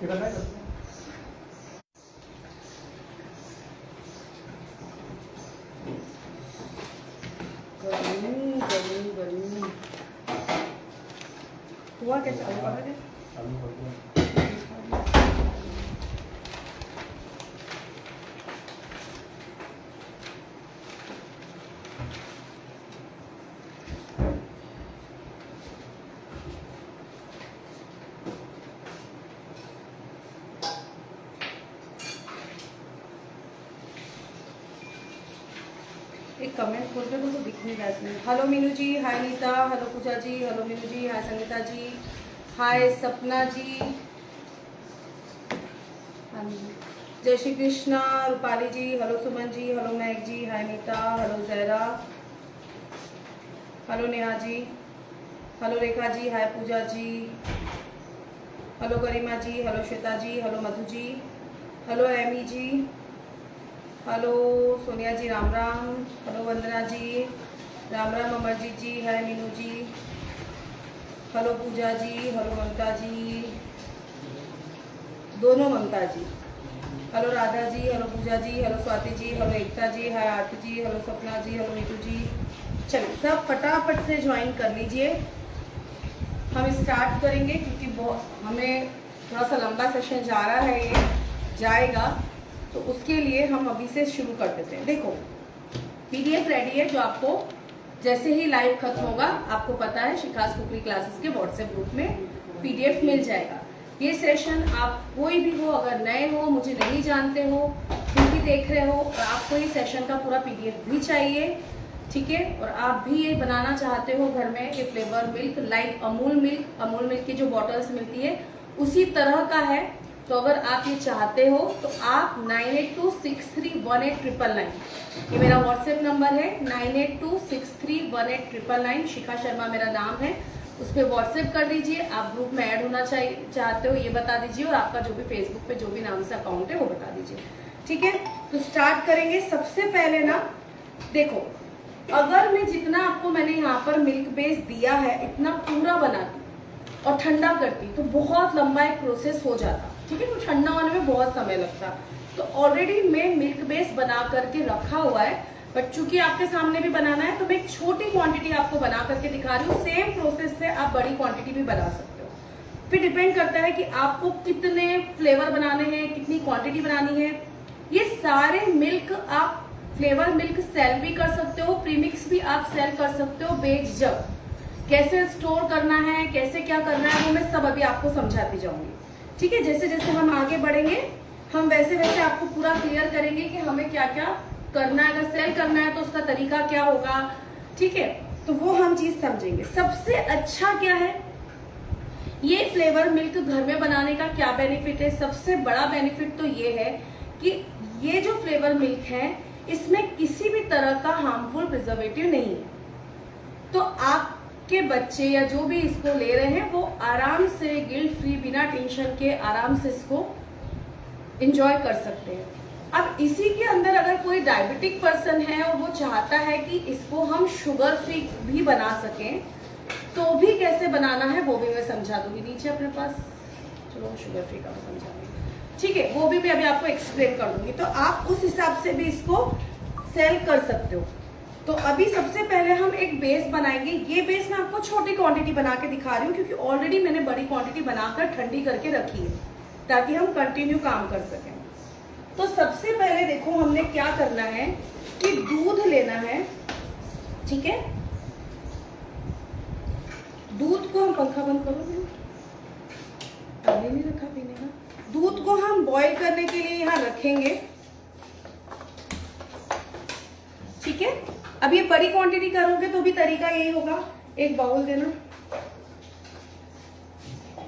हुआ क्या चालू कर रहे? एक कमेंट खोल के तो दिख नहीं रहा इसमें। हेलो मीनू जी, हाय नीता, हेलो पूजा जी, हेलो मीनू जी, हाय संगीता जी, हाय सपना जी, जय श्री कृष्णा, रूपाली जी, hello Suman ji, hello mag जी, हाय Nita, hello Jayra, hello Neha ji, hello Rekha ji, हाय पूजा जी, हेलो गरिमा जी, हेलो श्वेता जी, hello Madhu ji, hello Amy जी, हेलो सोनिया जी, राम राम, हेलो वंदना जी, राम राम अमरजीत जी, हाय मीनू जी, हेलो पूजा जी, हेलो ममता जी, दोनों ममता जी, हेलो राधा जी, हेलो पूजा जी, हेलो स्वाति जी, हेलो एकता जी, हाय आरती जी, हेलो सपना जी, हेलो नीतू जी। चलिए सब फटाफट से ज्वाइन कर लीजिए, हम स्टार्ट करेंगे क्योंकि हमें थोड़ा सा लंबा सेशन जा रहा है, ये जाएगा तो उसके लिए हम अभी से शुरू कर देते हैं। देखो पीडीएफ रेडी है जो आपको जैसे ही लाइव खत्म होगा, आपको पता है शिखास कुकरी क्लासेस के व्हाट्सएप ग्रुप में पीडीएफ मिल जाएगा। ये सेशन आप कोई भी हो, अगर नए हो, मुझे नहीं जानते हो, फिर भी देख रहे हो और आपको ये सेशन का पूरा पीडीएफ भी चाहिए, ठीक है, और आप भी ये बनाना चाहते हो घर में, ये flavour milk like Amul milk की जो बॉटल्स मिलती है उसी तरह का है, तो अगर आप ये चाहते हो तो आप 9826318999 ये मेरा व्हाट्सएप नंबर है, 9826318999। शिखा शर्मा मेरा नाम है, उस पर व्हाट्सएप कर दीजिए। आप ग्रुप में ऐड होना चाहते हो ये बता दीजिए, और आपका जो भी फेसबुक पे जो भी नाम से अकाउंट है वो बता दीजिए, ठीक है। तो स्टार्ट करेंगे। सबसे पहले ना देखो, अगर मैं जितना आपको मैंने यहाँ पर मिल्क बेस दिया है इतना पूरा बनाती और ठंडा करती तो बहुत लंबा एक प्रोसेस हो जाता, ठीक है, तो ठंडा होने में बहुत समय लगता। तो ऑलरेडी मैं मिल्क बेस बना करके रखा हुआ है, बट चूंकि आपके सामने भी बनाना है तो मैं एक छोटी क्वांटिटी आपको बना करके दिखा रही हूँ। सेम प्रोसेस से आप बड़ी क्वांटिटी भी बना सकते हो, फिर डिपेंड करता है कि आपको कितने फ्लेवर बनाने हैं, कितनी क्वांटिटी बनानी है। ये सारे मिल्क आप फ्लेवर मिल्क सेल भी कर सकते हो, प्रीमिक्स भी आप सेल कर सकते हो बेच जब। कैसे स्टोर करना है, कैसे क्या करना है, वो मैं सब अभी आपको समझाती जाऊंगी, ठीक है। जैसे जैसे हम आगे बढ़ेंगे हम वैसे वैसे आपको पूरा क्लियर करेंगे कि हमें क्या क्या करना है, अगर सेल करना है तो उसका तरीका क्या होगा, ठीक है, तो वो हम चीज समझेंगे। सबसे अच्छा क्या है, ये फ्लेवर मिल्क घर में बनाने का क्या बेनिफिट है। सबसे बड़ा बेनिफिट तो ये है कि ये जो फ्लेवर मिल्क है इसमें किसी भी तरह का हार्मफुल प्रिजर्वेटिव नहीं है, तो आपके बच्चे या जो भी इसको ले रहे हैं वो आराम से गिल्ट फ्री बिना टेंशन के आराम से इसको एंजॉय कर सकते हैं। अब इसी के अंदर अगर कोई डायबिटिक पर्सन है और वो चाहता है कि इसको हम शुगर फ्री भी बना सकें तो भी कैसे बनाना है वो भी मैं समझा दूंगी। नीचे अपने पास चलो शुगर फ्री का समझा दूंगी, ठीक है, वो भी मैं अभी आपको एक्सप्लेन कर दूंगी, तो आप उस हिसाब से भी इसको सेल कर सकते हो। तो अभी सबसे पहले हम एक बेस बनाएंगे। ये बेस मैं आपको छोटी क्वांटिटी बना के दिखा रही हूँ क्योंकि ऑलरेडी मैंने बड़ी क्वांटिटी बनाकर ठंडी करके रखी है ताकि हम कंटिन्यू काम कर सकें। तो सबसे पहले देखो हमने क्या करना है कि दूध लेना है, ठीक है, दूध को हम पंखा बंद करो, पानी नहीं रखा पीने का। दूध को हम बॉईल करने के लिए यहाँ रखेंगे, ठीक है। अब ये बड़ी क्वांटिटी करोगे तो भी तरीका यही होगा, एक बाउल देना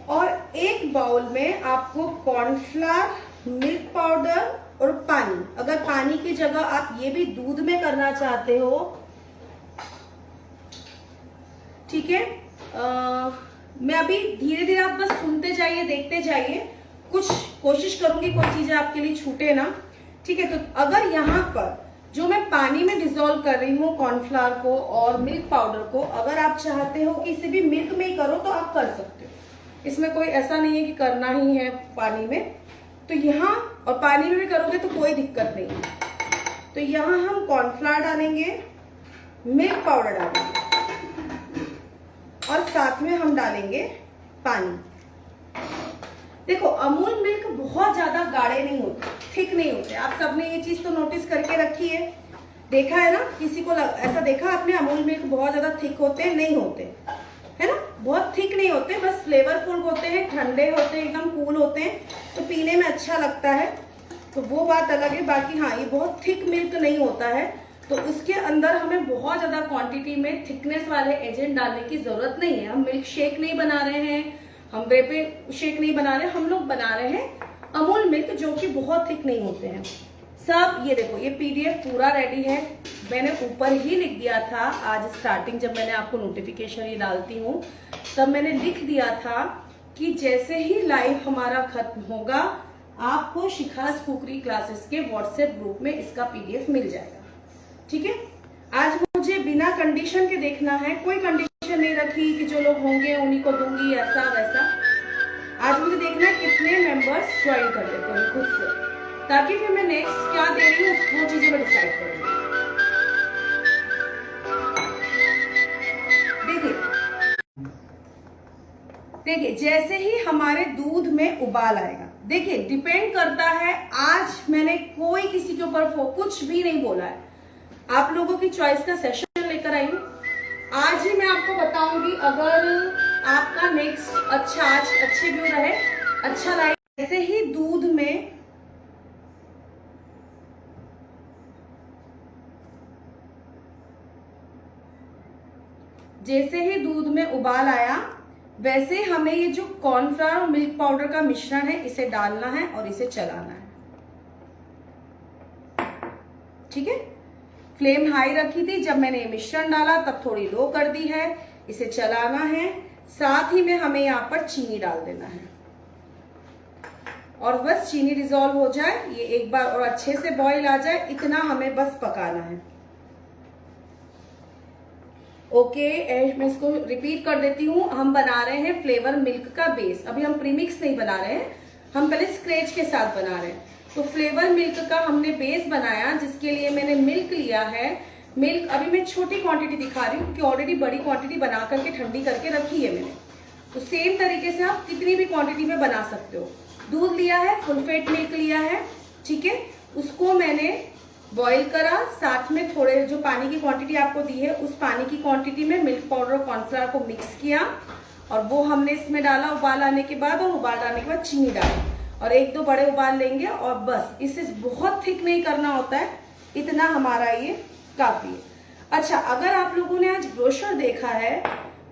और एक बाउल में आपको कॉर्नफ्लावर, मिल्क पाउडर और पानी। अगर पानी की जगह आप ये भी दूध में करना चाहते हो, ठीक है, मैं अभी धीरे धीरे आप बस सुनते जाइए, देखते जाइए, कुछ कोशिश करूंगी कोई चीजें आपके लिए छूटे ना, ठीक है। तो अगर यहाँ पर जो मैं पानी में डिसॉल्व कर रही हूँ कॉर्नफ्लावर को और मिल्क पाउडर को, अगर आप चाहते हो कि इसे भी मिल्क में ही करो तो आप कर सकते हो, इसमें कोई ऐसा नहीं है कि करना ही है पानी में। तो यहाँ और पानी में भी करोगे तो कोई दिक्कत नहीं है। तो यहाँ हम कॉर्नफ्लावर डालेंगे, मिल्क पाउडर डालेंगे और साथ में हम डालेंगे पानी। देखो अमूल मिल्क बहुत ज्यादा गाढ़े नहीं होते, थिक नहीं होते। आप सबने ये चीज तो नोटिस करके रखी है, देखा है ना? किसी को ऐसा देखा आपने अमूल मिल्क बहुत ज्यादा थिक होते हैं? नहीं होते, है ना? बहुत थिक नहीं होते, बस फ्लेवरफुल होते हैं, ठंडे होते हैं, एकदम कूल होते हैं, तो पीने में अच्छा लगता है, तो वो बात अलग है। बाकी हाँ, ये बहुत थिक मिल्क नहीं होता है, तो इसके अंदर हमें बहुत ज्यादा क्वांटिटी में थिकनेस वाले एजेंट डालने की जरूरत नहीं है। हम मिल्क शेक नहीं बना रहे हैं, हम वेपे शेक नहीं बना रहे, हम लोग बना रहे हैं अमूल मिल्क, जो कि बहुत थिक नहीं होते हैं सब। ये देखो, ये पीडीएफ पूरा रेडी है। मैंने ऊपर ही लिख दिया था आज स्टार्टिंग, जब मैंने आपको नोटिफिकेशन ये डालती हूँ तब मैंने लिख दिया था कि जैसे ही लाइव हमारा खत्म होगा आपको शिखास कुकरी क्लासेस के व्हाट्सएप ग्रुप में इसका पीडीएफ मिल जाएगा। ठीक है? आज मुझे बिना कंडीशन के देखना है, कोई कंडीशन नहीं रखी कि जो लोग होंगे उन्हीं को दूंगी ऐसा वैसा। आज मुझे देखना है कितने मेंबर्स ज्वाइन कर लेते हैं खुद से, ताकि फिर मैं नेक्स्ट क्या दे रही हूँ वो चीजें मैं डिसाइड करूंगी। देखिए जैसे ही हमारे दूध में उबाल आएगा, देखिए डिपेंड करता है, आज मैंने कोई किसी के ऊपर कुछ भी नहीं बोला है, आप लोगों की चॉइस का सेशन लेकर आई हूँ। आज ही मैं आपको बताऊंगी, अगर आपका नेक्स्ट अच्छा, आज अच्छे व्यू रहे, अच्छा लाइक, जैसे ही दूध में उबाल आया, वैसे हमें ये जो कॉर्नफ्लावर और मिल्क पाउडर का मिश्रण है इसे डालना है और इसे चलाना है। ठीक है? फ्लेम हाई रखी थी, जब मैंने ये मिश्रण डाला तब थोड़ी लो कर दी है, इसे चलाना है। साथ ही में हमें यहाँ पर चीनी डाल देना है और बस चीनी डिसॉल्व हो जाए, ये एक बार और अच्छे से बॉईल आ जाए, इतना हमें बस पकाना है। ओके, मैं इसको रिपीट कर देती हूँ। हम बना रहे हैं फ्लेवर मिल्क का बेस, अभी हम प्रीमिक्स नहीं बना रहे हैं, हम पहले स्क्रैच के साथ बना रहे हैं। तो फ्लेवर मिल्क का हमने बेस बनाया, जिसके लिए मैंने मिल्क लिया है। मिल्क अभी मैं छोटी क्वांटिटी दिखा रही हूँ क्योंकि ऑलरेडी बड़ी क्वांटिटी बना करके ठंडी करके रखी है मैंने। तो सेम तरीके से आप कितनी भी क्वांटिटी में बना सकते हो। दूध लिया है, फुल फैट मिल्क लिया है, ठीक है, उसको मैंने बॉईल करा, साथ में थोड़े जो पानी की क्वांटिटी आपको दी है उस पानी की क्वांटिटी में मिल्क पाउडर और कॉर्नफ्लावर को मिक्स किया और वो हमने इसमें डाला उबाल आने के बाद, और उबाल आने के बाद चीनी डाली और एक दो बड़े उबाल लेंगे और बस। इसे बहुत थिक नहीं करना होता है, इतना हमारा ये काफी है। अच्छा, अगर आप लोगों ने आज ब्रोशर देखा है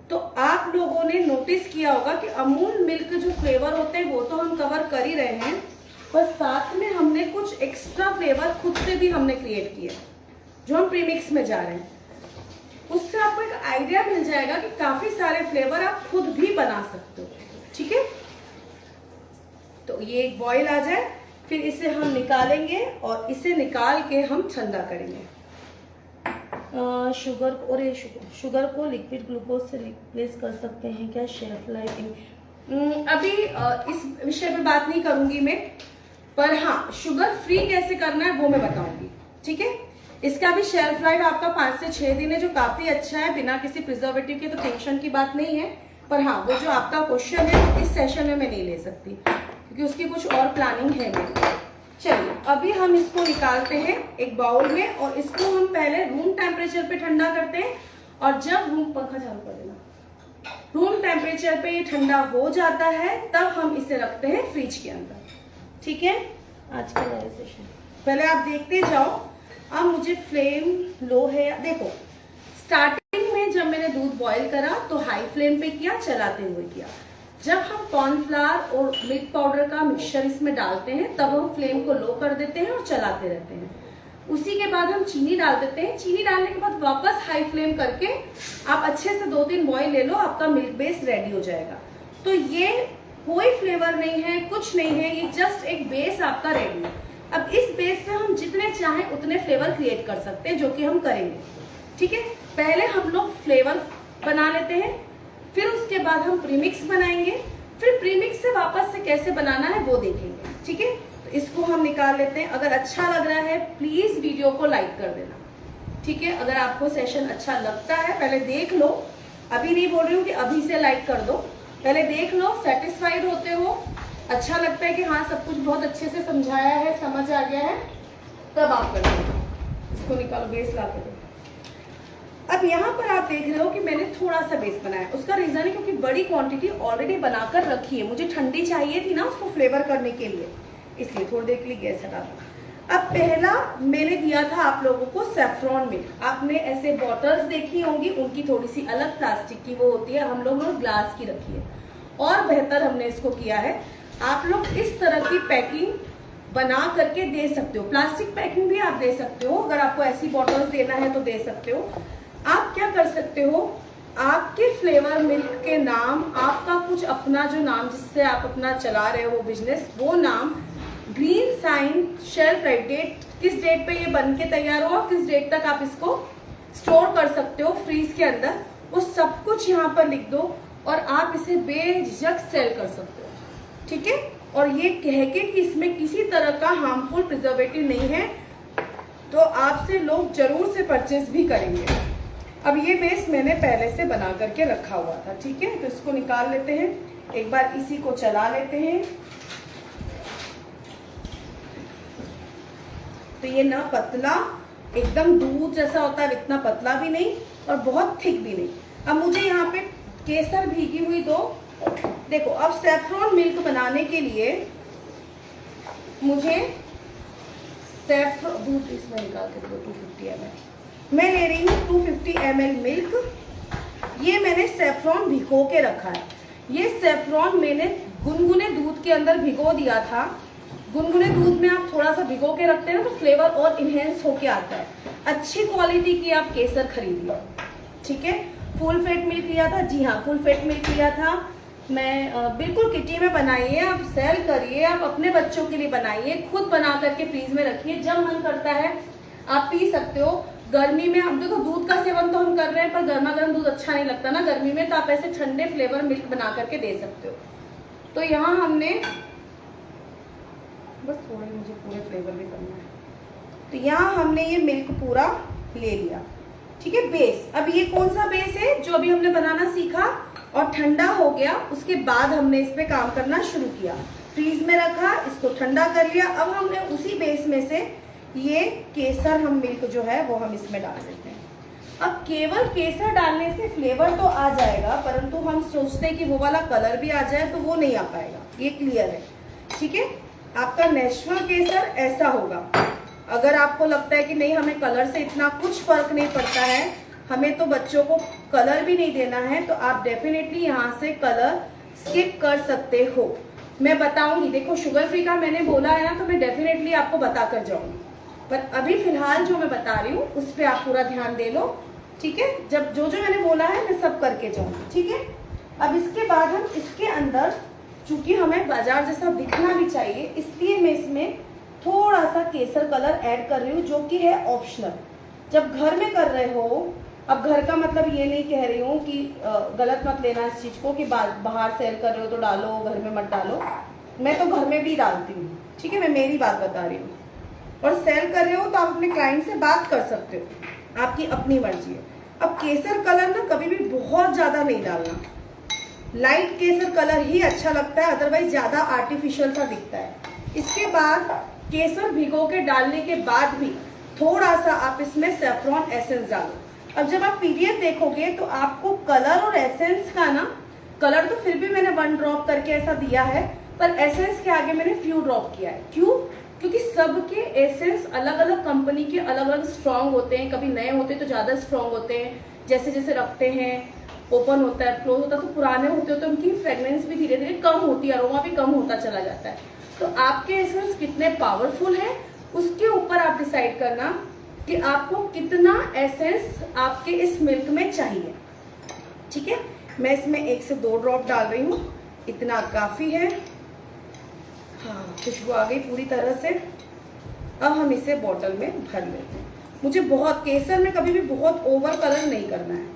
तो आप लोगों ने नोटिस किया होगा कि अमूल मिल्क जो फ्लेवर होते हैं वो तो हम कवर कर ही रहे हैं, पर साथ में हमने कुछ एक्स्ट्रा फ्लेवर खुद से भी हमने क्रिएट किया जो हम प्रीमिक्स में जा रहे हैं। उससे आपको एक आइडिया मिल जाएगा कि काफी सारे फ्लेवर आप खुद भी बना सकते हो। ठीक है? तो ये एक बॉईल आ जाए, फिर इसे हम निकालेंगे और इसे निकाल के हम ठंडा करेंगे। शुगर को लिक्विड ग्लूकोज से रिप्लेस कर सकते हैं क्या? शेल्फ लाइफ अभी इस विषय पे बात नहीं करूंगी मैं, पर हाँ, शुगर फ्री कैसे करना है वो मैं बताऊंगी। ठीक है? इसका भी शेल्फ लाइफ आपका 5 से 6 दिन है, जो काफी अच्छा है, बिना किसी प्रिजर्वेटिव के, तो टेंशन की बात नहीं है। पर हाँ, वो जो आपका क्वेश्चन है इस सेशन में मैं नहीं ले सकती क्योंकि उसकी कुछ और प्लानिंग है मेरी। चलिए, अभी हम इसको निकालते हैं एक बाउल में और इसको हम पहले रूम टेम्परेचर पे ठंडा करते हैं, और जब पंखा चालू कर देना, रूम टेम्परेचर पे ये ठंडा हो जाता है तब हम इसे रखते हैं फ्रिज के अंदर। ठीक है? आज का नया सेशन पहले आप देखते जाओ। अब मुझे फ्लेम लो है, देखो स्टार्टिंग में जब मैंने दूध बॉईल करा तो हाई फ्लेम पे किया, चलाते हुए किया। जब हम कॉर्नफ्लावर और मिल्क पाउडर का मिक्सचर इसमें डालते हैं तब हम फ्लेम को लो कर देते हैं और चलाते रहते हैं। उसी के बाद हम चीनी डाल देते हैं। चीनी डालने के बाद वापस हाई फ्लेम करके आप अच्छे से 2-3 बॉईल ले लो, आपका मिल्क बेस रेडी हो जाएगा। तो ये कोई फ्लेवर नहीं है, कुछ नहीं है, ये जस्ट एक बेस आपका रेडी है। अब इस बेस से हम जितने चाहें उतने फ्लेवर क्रिएट कर सकते हैं, जो कि हम करेंगे। ठीक है? पहले हम लोग फ्लेवर बना लेते हैं, फिर उसके बाद हम प्रीमिक्स बनाएंगे, फिर प्रीमिक्स से वापस से कैसे बनाना है वो देखेंगे, ठीक है। तो इसको हम निकाल लेते हैं। अगर अच्छा लग रहा है प्लीज वीडियो को लाइक कर देना, ठीक है। अगर आपको सेशन अच्छा लगता है पहले देख लो, अभी नहीं बोल रही हूँ कि अभी से लाइक कर दो, पहले देख लो, सेटिस्फाइड होते हो, अच्छा लगता है कि हाँ सब कुछ बहुत अच्छे से समझाया है, समझ आ गया है, तब आप कर दो। इसको निकालो, बेस ला के दो। अब यहाँ पर आप देख रहे हो कि मैंने थोड़ा सा बेस बनाया, उसका रीजन है क्योंकि बड़ी क्वांटिटी ऑलरेडी बनाकर रखी है, मुझे ठंडी चाहिए थी ना उसको फ्लेवर करने के लिए, इसलिए थोड़ी देर के लिए गैस हटा दो। अब पहला मैंने दिया था आप लोगों को सेफ्रॉन मिल्क। आपने ऐसे बॉटल्स देखी होंगी, उनकी थोड़ी सी अलग प्लास्टिक की वो होती है, हम लोगों ने ग्लास की रखी है। और बेहतर हमने इसको किया है, आप लोग इस तरह की पैकिंग बना करके दे सकते हो, प्लास्टिक पैकिंग भी आप दे सकते हो। अगर आपको ऐसी बॉटल्स देना है तो दे सकते हो। आप क्या कर सकते हो, आपके फ्लेवर मिल्क के नाम, आपका कुछ अपना जो नाम जिससे आप अपना चला रहे हो बिजनेस, वो नाम green sign shelf right date, किस डेट पे ये बन के तैयार हो, किस डेट तक आप इसको स्टोर कर सकते हो फ्रीज के अंदर, वो सब कुछ यहाँ पर लिख दो और आप इसे बेझिझक सेल कर सकते हो, ठीक है। और ये कह के कि इसमें किसी तरह का हार्मफुल प्रिजर्वेटिव नहीं है, तो आपसे लोग जरूर से परचेस भी करेंगे। अब ये बेस मैंने पहले से बना करके रखा हुआ था, ठीक है। तो इसको निकाल लेते हैं, एक बार इसी को चला लेते हैं। तो ये ना पतला, एकदम दूध जैसा होता है, इतना पतला भी नहीं और बहुत थिक भी नहीं। अब मुझे यहाँ पे केसर भीगी हुई दो। देखो अब सेफ्रॉन मिल्क बनाने के लिए मुझे दूध इसमें निकाल के दो, 250 ml मैं ले रही हूँ, 250 ml मिल्क। ये मैंने सेफ्रॉन भिगो के रखा है। ये सेफ्रॉन मैंने गुनगुने दूध के अंदर भिगो दिया था। गुनगुने दूध में आप थोड़ा सा भिगो के रखते हैं तो फ्लेवर और इनहेंस होके आता है। अच्छी क्वालिटी की आप केसर खरीदिए, ठीक है। फुल फेट मिल्क लिया था, जी हाँ फुल फेट मिल्क लिया था मैं। बिल्कुल किटी में बनाइए, आप सेल करिए, आप अपने बच्चों के लिए बनाइए, खुद बना करके फ्रीज में रखिए, जब मन करता है आप पी सकते हो। गर्मी में हम देखो दूध का सेवन तो हम कर रहे हैं, पर गर्मा गर्म दूध अच्छा नहीं लगता ना गर्मी में, तो आप ऐसे ठंडे फ्लेवर मिल्क बना करके दे सकते हो। तो यहाँ हमने बस थोड़ा मुझे पूरे फ्लेवर भी करना है, तो यहाँ हमने ये मिल्क पूरा ले लिया, ठीक है। बेस, अब ये कौन सा बेस है जो अभी हमने बनाना सीखा और ठंडा हो गया, उसके बाद हमने इस पे काम करना शुरू किया, फ्रीज में रखा, इसको ठंडा कर लिया। अब हमने उसी बेस में से ये केसर हम मिल्क जो है वो हम इसमें डाल देते हैं। अब केवल केसर डालने से फ्लेवर तो आ जाएगा, परंतु हम सोचते हैं कि वो वाला कलर भी आ जाए, तो वो नहीं आ पाएगा, ये क्लियर है, ठीक है। आपका नेचुरल केसर ऐसा होगा। अगर आपको लगता है कि नहीं हमें कलर से इतना कुछ फर्क नहीं पड़ता है, हमें तो बच्चों को कलर भी नहीं देना है, तो आप डेफिनेटली यहाँ से कलर स्किप कर सकते हो। मैं बताऊंगी, देखो शुगर फ्री का मैंने बोला है ना, तो मैं डेफिनेटली आपको बता कर जाऊंगी, पर अभी फिलहाल जो मैं बता रही हूँ उस पर आप पूरा ध्यान दे लो, ठीक है। जब जो जो मैंने बोला है मैं सब करके जाऊंगी, ठीक है। अब इसके बाद हम इसके अंदर, चूंकि हमें बाजार जैसा दिखना भी चाहिए, इसलिए मैं इसमें थोड़ा सा केसर कलर ऐड कर रही हूँ, जो कि है ऑप्शनल। जब घर में कर रहे हो, अब घर का मतलब ये नहीं कह रही हूँ कि गलत मत लेना इस चीज को कि बाहर सेल कर रहे हो तो डालो, घर में मत डालो। मैं तो घर में भी डालती हूँ, ठीक है, मैं मेरी बात बता रही हूँ। और सेल कर रहे हो तो आप अपने क्लाइंट से बात कर सकते हो, आपकी अपनी मर्जी है। अब केसर कलर ना कभी भी बहुत ज्यादा नहीं डालना, लाइट केसर कलर ही अच्छा लगता है, अदरवाइज ज्यादा आर्टिफिशियल सा दिखता है। इसके बाद केसर भिगो के डालने के बाद भी थोड़ा सा आप इसमें सेफ्रॉन एसेंस डालो। अब जब आप पीडीएफ देखोगे तो आपको कलर और एसेंस का ना, कलर तो फिर भी मैंने 1 ड्रॉप करके ऐसा दिया है, पर एसेंस के आगे मैंने फ्यू ड्रॉप किया है। क्यों? क्योंकि सबके एसेंस अलग अलग कंपनी के अलग अलग स्ट्रॉन्ग होते हैं, कभी नए होते हैं तो ज्यादा स्ट्रॉन्ग होते हैं, जैसे जैसे रखते हैं ओपन होता है, क्लोज होता है, तो पुराने होते हो तो उनकी फ्रेग्रेंस भी धीरे धीरे कम होती है, अरोमा भी कम होता चला जाता है। तो आपके एसेंस कितने पावरफुल है उसके ऊपर आप डिसाइड करना कि आपको कितना एसेंस आपके इस मिल्क में चाहिए, ठीक है। मैं इसमें 1 से 2 ड्रॉप डाल रही हूँ, इतना काफी है। हाँ, खुशबू आ गई पूरी तरह से। अब हम इसे बॉटल में भर लेते हैं। मुझे बहुत, केसर में कभी भी बहुत ओवर कलर नहीं करना है।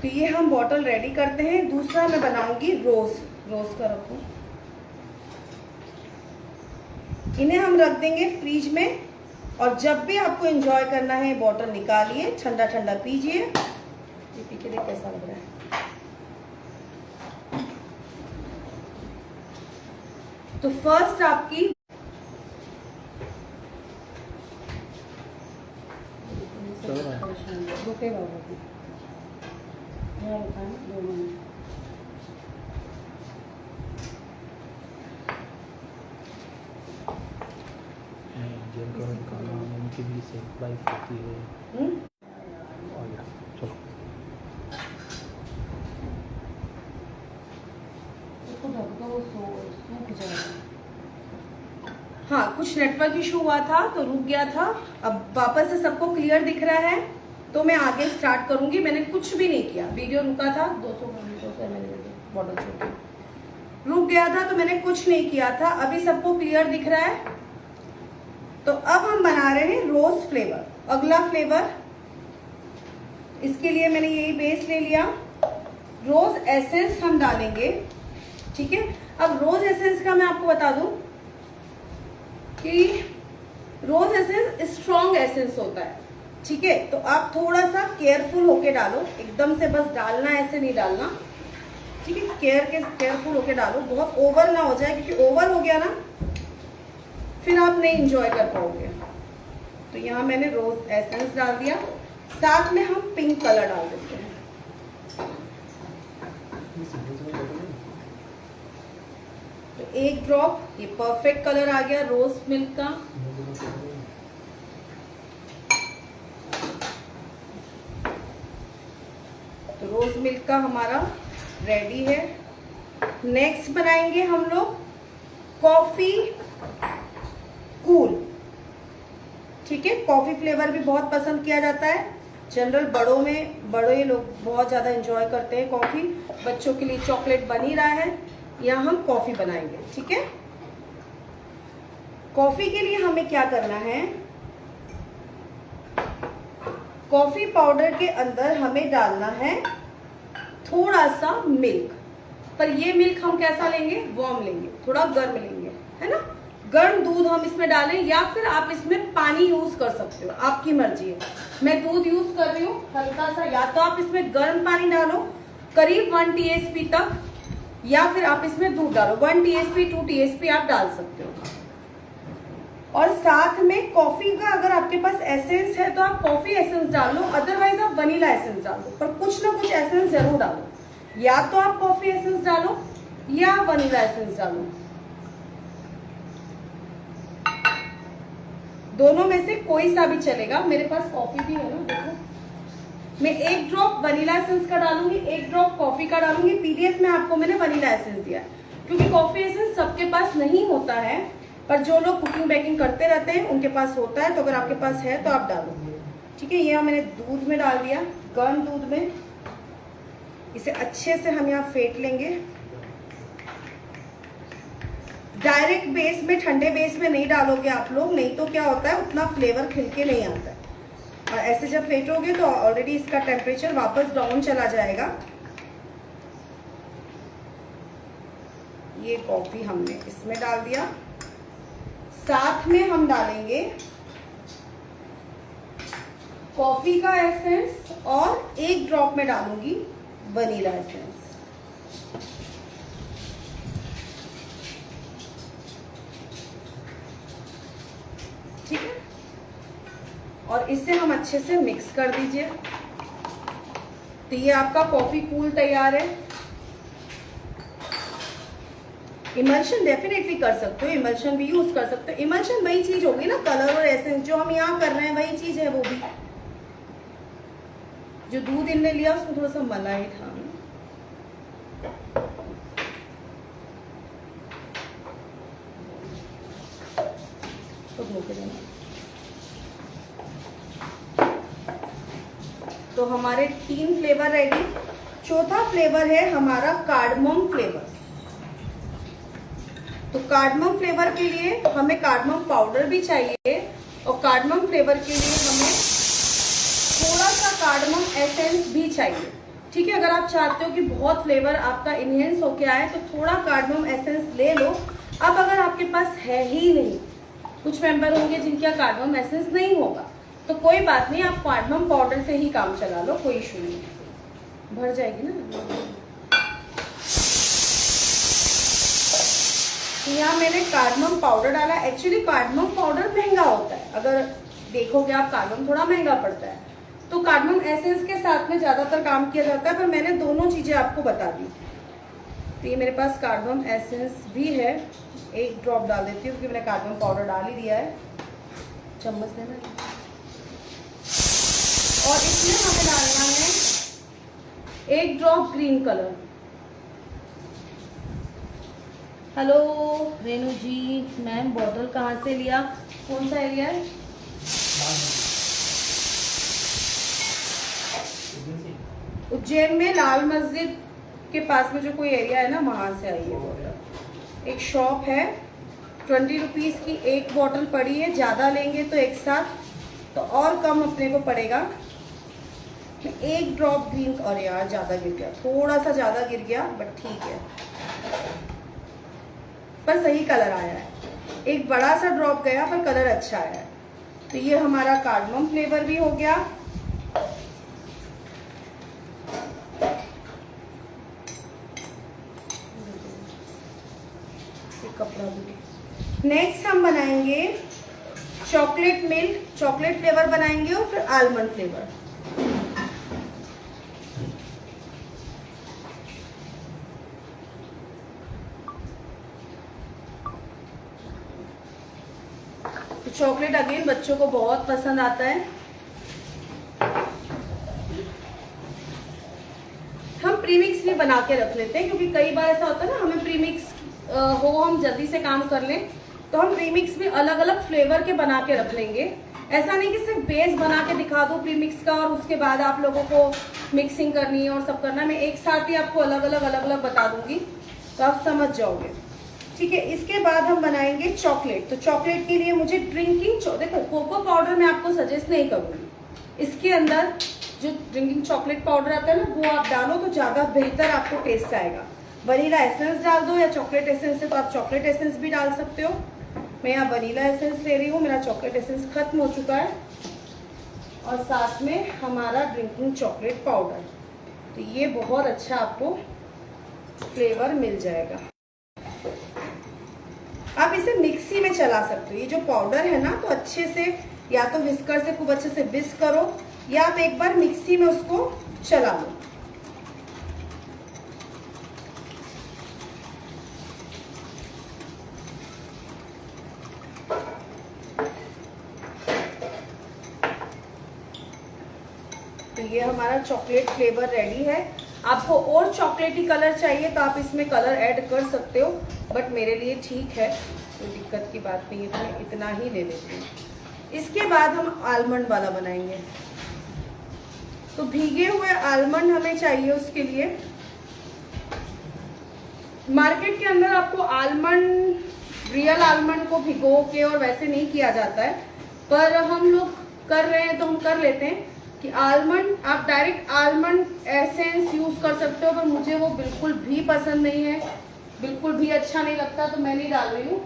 तो ये हम बॉटल रेडी करते हैं। दूसरा मैं बनाऊंगी रोज का रखूं। इन्हें हम रख देंगे फ्रिज में, और जब भी आपको एंजॉय करना है बॉटल निकालिए, ठंडा ठंडा पीजिए। ये पी के देख कैसा लग रहा है। तो फर्स्ट आपकी उनकी भी सेफ लाइफ होती है। चलो हाँ, कुछ नेटवर्क इशू हुआ था तो रुक गया था। अब वापस से सबको क्लियर दिख रहा है, तो मैं आगे स्टार्ट करूंगी। मैंने कुछ भी नहीं किया, वीडियो रुका था 200 बॉटल छोटी रुक गया था, तो मैंने कुछ नहीं किया था। अभी सबको क्लियर दिख रहा है। तो अब हम बना रहे हैं रोज फ्लेवर, अगला फ्लेवर। इसके लिए मैंने यही बेस ले लिया। रोज एसेंस हम डालेंगे, ठीक है। अब रोज एसेंस का मैं आपको बता दूं कि रोज एसेंस स्ट्रॉन्ग एसेंस होता है, ठीक है। तो आप थोड़ा सा केयरफुल होके डालो, एकदम से बस डालना ऐसे नहीं डालना, ठीक है। केयरफुल होके डालो, बहुत ओवर ना हो जाए, क्योंकि ओवर हो गया ना फिर आप नहीं इंजॉय कर पाओगे। तो यहाँ मैंने रोज एसेंस डाल दिया, साथ में हम पिंक कलर डाल देते हैं। तो एक ड्रॉप, ये परफेक्ट कलर आ गया रोज मिल्क का। तो रोज मिल्क का हमारा रेडी है। नेक्स्ट बनाएंगे हम लोग कॉफी कूल, ठीक है। कॉफी फ्लेवर भी बहुत पसंद किया जाता है जनरल, बड़े लोग बहुत ज्यादा एंजॉय करते हैं कॉफी। बच्चों के लिए चॉकलेट बन ही रहा है, यहाँ हम कॉफी बनाएंगे, ठीक है। कॉफी के लिए हमें क्या करना है, कॉफी पाउडर के अंदर हमें डालना है थोड़ा सा मिल्क। पर ये मिल्क हम कैसा लेंगे, वार्म लेंगे, थोड़ा गर्म लेंगे, है ना। गर्म दूध हम इसमें डालें, या फिर आप इसमें पानी यूज कर सकते हो, आपकी मर्जी है। मैं दूध यूज कर रही हूँ हल्का सा। या तो आप इसमें गर्म पानी डालो करीब 1 TSP तक, या फिर आप इसमें दूध डालो 1 TSP 2 TSP आप डाल सकते हो। और साथ में कॉफी का अगर आपके पास एसेंस है तो आप कॉफी एसेंस डाल लो, अदरवाइज आप वनीला एसेंस डाल दो। पर कुछ ना कुछ एसेंस जरूर डालो, या तो आप कॉफी एसेंस डालो या वनीला एसेंस डालो, दोनों में से कोई सा भी चलेगा। मेरे पास कॉफी भी है ना, देखो। मैं एक ड्रॉप वनीला एसेंस का डालूंगी, एक ड्रॉप कॉफी का डालूंगी। पीडीएफ में आपको मैंने वनीला एसेंस दिया है, क्योंकि कॉफी एसेंस सबके पास नहीं होता है, पर जो लोग कुकिंग बेकिंग करते रहते हैं उनके पास होता है। तो अगर आपके पास है तो आप डालो, ठीक है। ये मैंने दूध में डाल दिया, गर्म दूध में। इसे अच्छे से हम यहाँ फेंट लेंगे। डायरेक्ट बेस में, ठंडे बेस में नहीं डालोगे आप लोग, नहीं तो क्या होता है उतना फ्लेवर खिल के नहीं आता है। और ऐसे जब फेंटोगे तो ऑलरेडी इसका टेम्परेचर वापस डाउन चला जाएगा। ये कॉफी हमने इसमें डाल दिया, साथ में हम डालेंगे कॉफी का एसेंस, और एक ड्रॉप में डालूंगी वनीला एसेंस। ठीक है, और इसे हम अच्छे से मिक्स कर दीजिए। तो ये आपका कॉफी कूल तैयार है। इमल्शन डेफिनेटली कर सकते हो, इमल्शन भी यूज कर सकते हो। इमल्शन वही चीज होगी ना, कलर और एसेंस जो हम यहाँ कर रहे हैं वही चीज है। वो भी जो दूध इनने लिया उसमें थोड़ा सा मलाई था। तो हमारे 3 फ्लेवर रेडी। चौथा फ्लेवर है हमारा कार्डमम फ्लेवर। तो कार्डमम फ्लेवर के लिए हमें कार्डमम पाउडर भी चाहिए, और कार्डमम फ्लेवर के लिए हमें थोड़ा सा कार्डमम एसेंस भी चाहिए। ठीक है। अगर आप चाहते हो कि बहुत फ्लेवर आपका इनहेंस होके आए तो थोड़ा कार्डमम एसेंस ले लो। अब अगर आपके पास है ही नहीं, कुछ मेंबर होंगे जिनके यहाँ कार्डमम एसेंस नहीं होगा, तो कोई बात नहीं, आप कार्डमम पाउडर से ही काम चला लो, कोई इशू नहीं। भर जाएगी ना। यहाँ मैंने कार्डमम पाउडर डाला। एक्चुअली कार्डमम पाउडर महंगा होता है, अगर देखोगे आप कार्डमम थोड़ा महंगा पड़ता है, तो कार्डमम एसेंस के साथ में ज्यादातर काम किया जाता है, पर मैंने दोनों चीजें आपको बता दी। तो ये मेरे पास कार्डमम एसेंस भी है, एक ड्रॉप डाल देती हूँ क्योंकि मैंने कार्डमम पाउडर डाल ही दिया है। चम्मच देना। और इसमें हमें डालना है 1 drop green colour. Hello Renu ji, ma'am bottle कहाँ से लिया, कौन सा एरिया है? उज्जैन में लाल मस्जिद के पास में जो कोई एरिया है ना, वहां से आई है बॉटल। एक शॉप है, 20 रुपीज की एक बॉटल पड़ी है। ज्यादा लेंगे तो एक साथ तो और कम अपने को पड़ेगा। 1 ड्रॉप ग्रीन, और यार ज्यादा गिर गया, थोड़ा सा ज्यादा गिर गया, बट ठीक है, पर सही कलर आया है। एक बड़ा सा ड्रॉप गया पर कलर अच्छा आया है। तो ये हमारा कार्डमम फ्लेवर भी हो गया। कपड़ा भी। नेक्स्ट हम बनाएंगे चॉकलेट मिल्क, चॉकलेट फ्लेवर बनाएंगे और फिर आलमंड फ्लेवर। चॉकलेट अगेन बच्चों को बहुत पसंद आता है। हम प्रीमिक्स भी बना के रख लेते हैं, क्योंकि कई बार ऐसा होता है ना, हमें प्रीमिक्स हो, हम जल्दी से काम कर लें, तो हम प्रीमिक्स भी अलग अलग फ्लेवर के बना के रख लेंगे। ऐसा नहीं कि सिर्फ बेस बना के दिखा दो प्रीमिक्स का और उसके बाद आप लोगों को मिक्सिंग करनी है और सब करना है। मैं एक साथ ही आपको अलग अलग बता दूंगी, तो आप समझ जाओगे। ठीक है, इसके बाद हम बनाएंगे चॉकलेट। तो चॉकलेट के लिए मुझे देखो कोको पाउडर मैं आपको सजेस्ट नहीं करूंगी। इसके अंदर जो ड्रिंकिंग चॉकलेट पाउडर आता है ना, वो आप डालो तो ज्यादा बेहतर आपको टेस्ट आएगा। वनीला एसेंस डाल दो, या चॉकलेट एसेंस है तो आप चॉकलेट एसेंस भी डाल सकते हो। मैं यहाँ वनीला एसेंस ले रही हूँ, मेरा चॉकलेट एसेंस खत्म हो चुका है। और साथ में हमारा ड्रिंकिंग चॉकलेट पाउडर, तो ये बहुत अच्छा आपको फ्लेवर मिल जाएगा। आप इसे मिक्सी में चला सकते हो। ये जो पाउडर है ना, तो अच्छे से या तो विस्कर से खूब अच्छे से विस्क करो, या आप एक बार मिक्सी में उसको चला लो। तो ये हमारा चॉकलेट फ्लेवर रेडी है। आपको और चॉकलेटी कलर चाहिए तो आप इसमें कलर ऐड कर सकते हो, बट मेरे लिए ठीक है, कोई दिक्कत की बात नहीं है, तो मैं इतना ही ले लेती हूँ। इसके बाद हम आलमंड वाला बनाएंगे। तो भीगे हुए आलमंड हमें चाहिए। उसके लिए मार्केट के अंदर आपको आलमंड, रियल आलमंड को भिगो के और वैसे नहीं किया जाता है, पर हम लोग कर रहे हैं तो हम कर लेते हैं कि आलमंड, आप डायरेक्ट आलमंड एसेंस यूज कर सकते हो, पर मुझे वो बिल्कुल भी पसंद नहीं है, बिल्कुल भी अच्छा नहीं लगता, तो मैं नहीं डाल रही हूँ।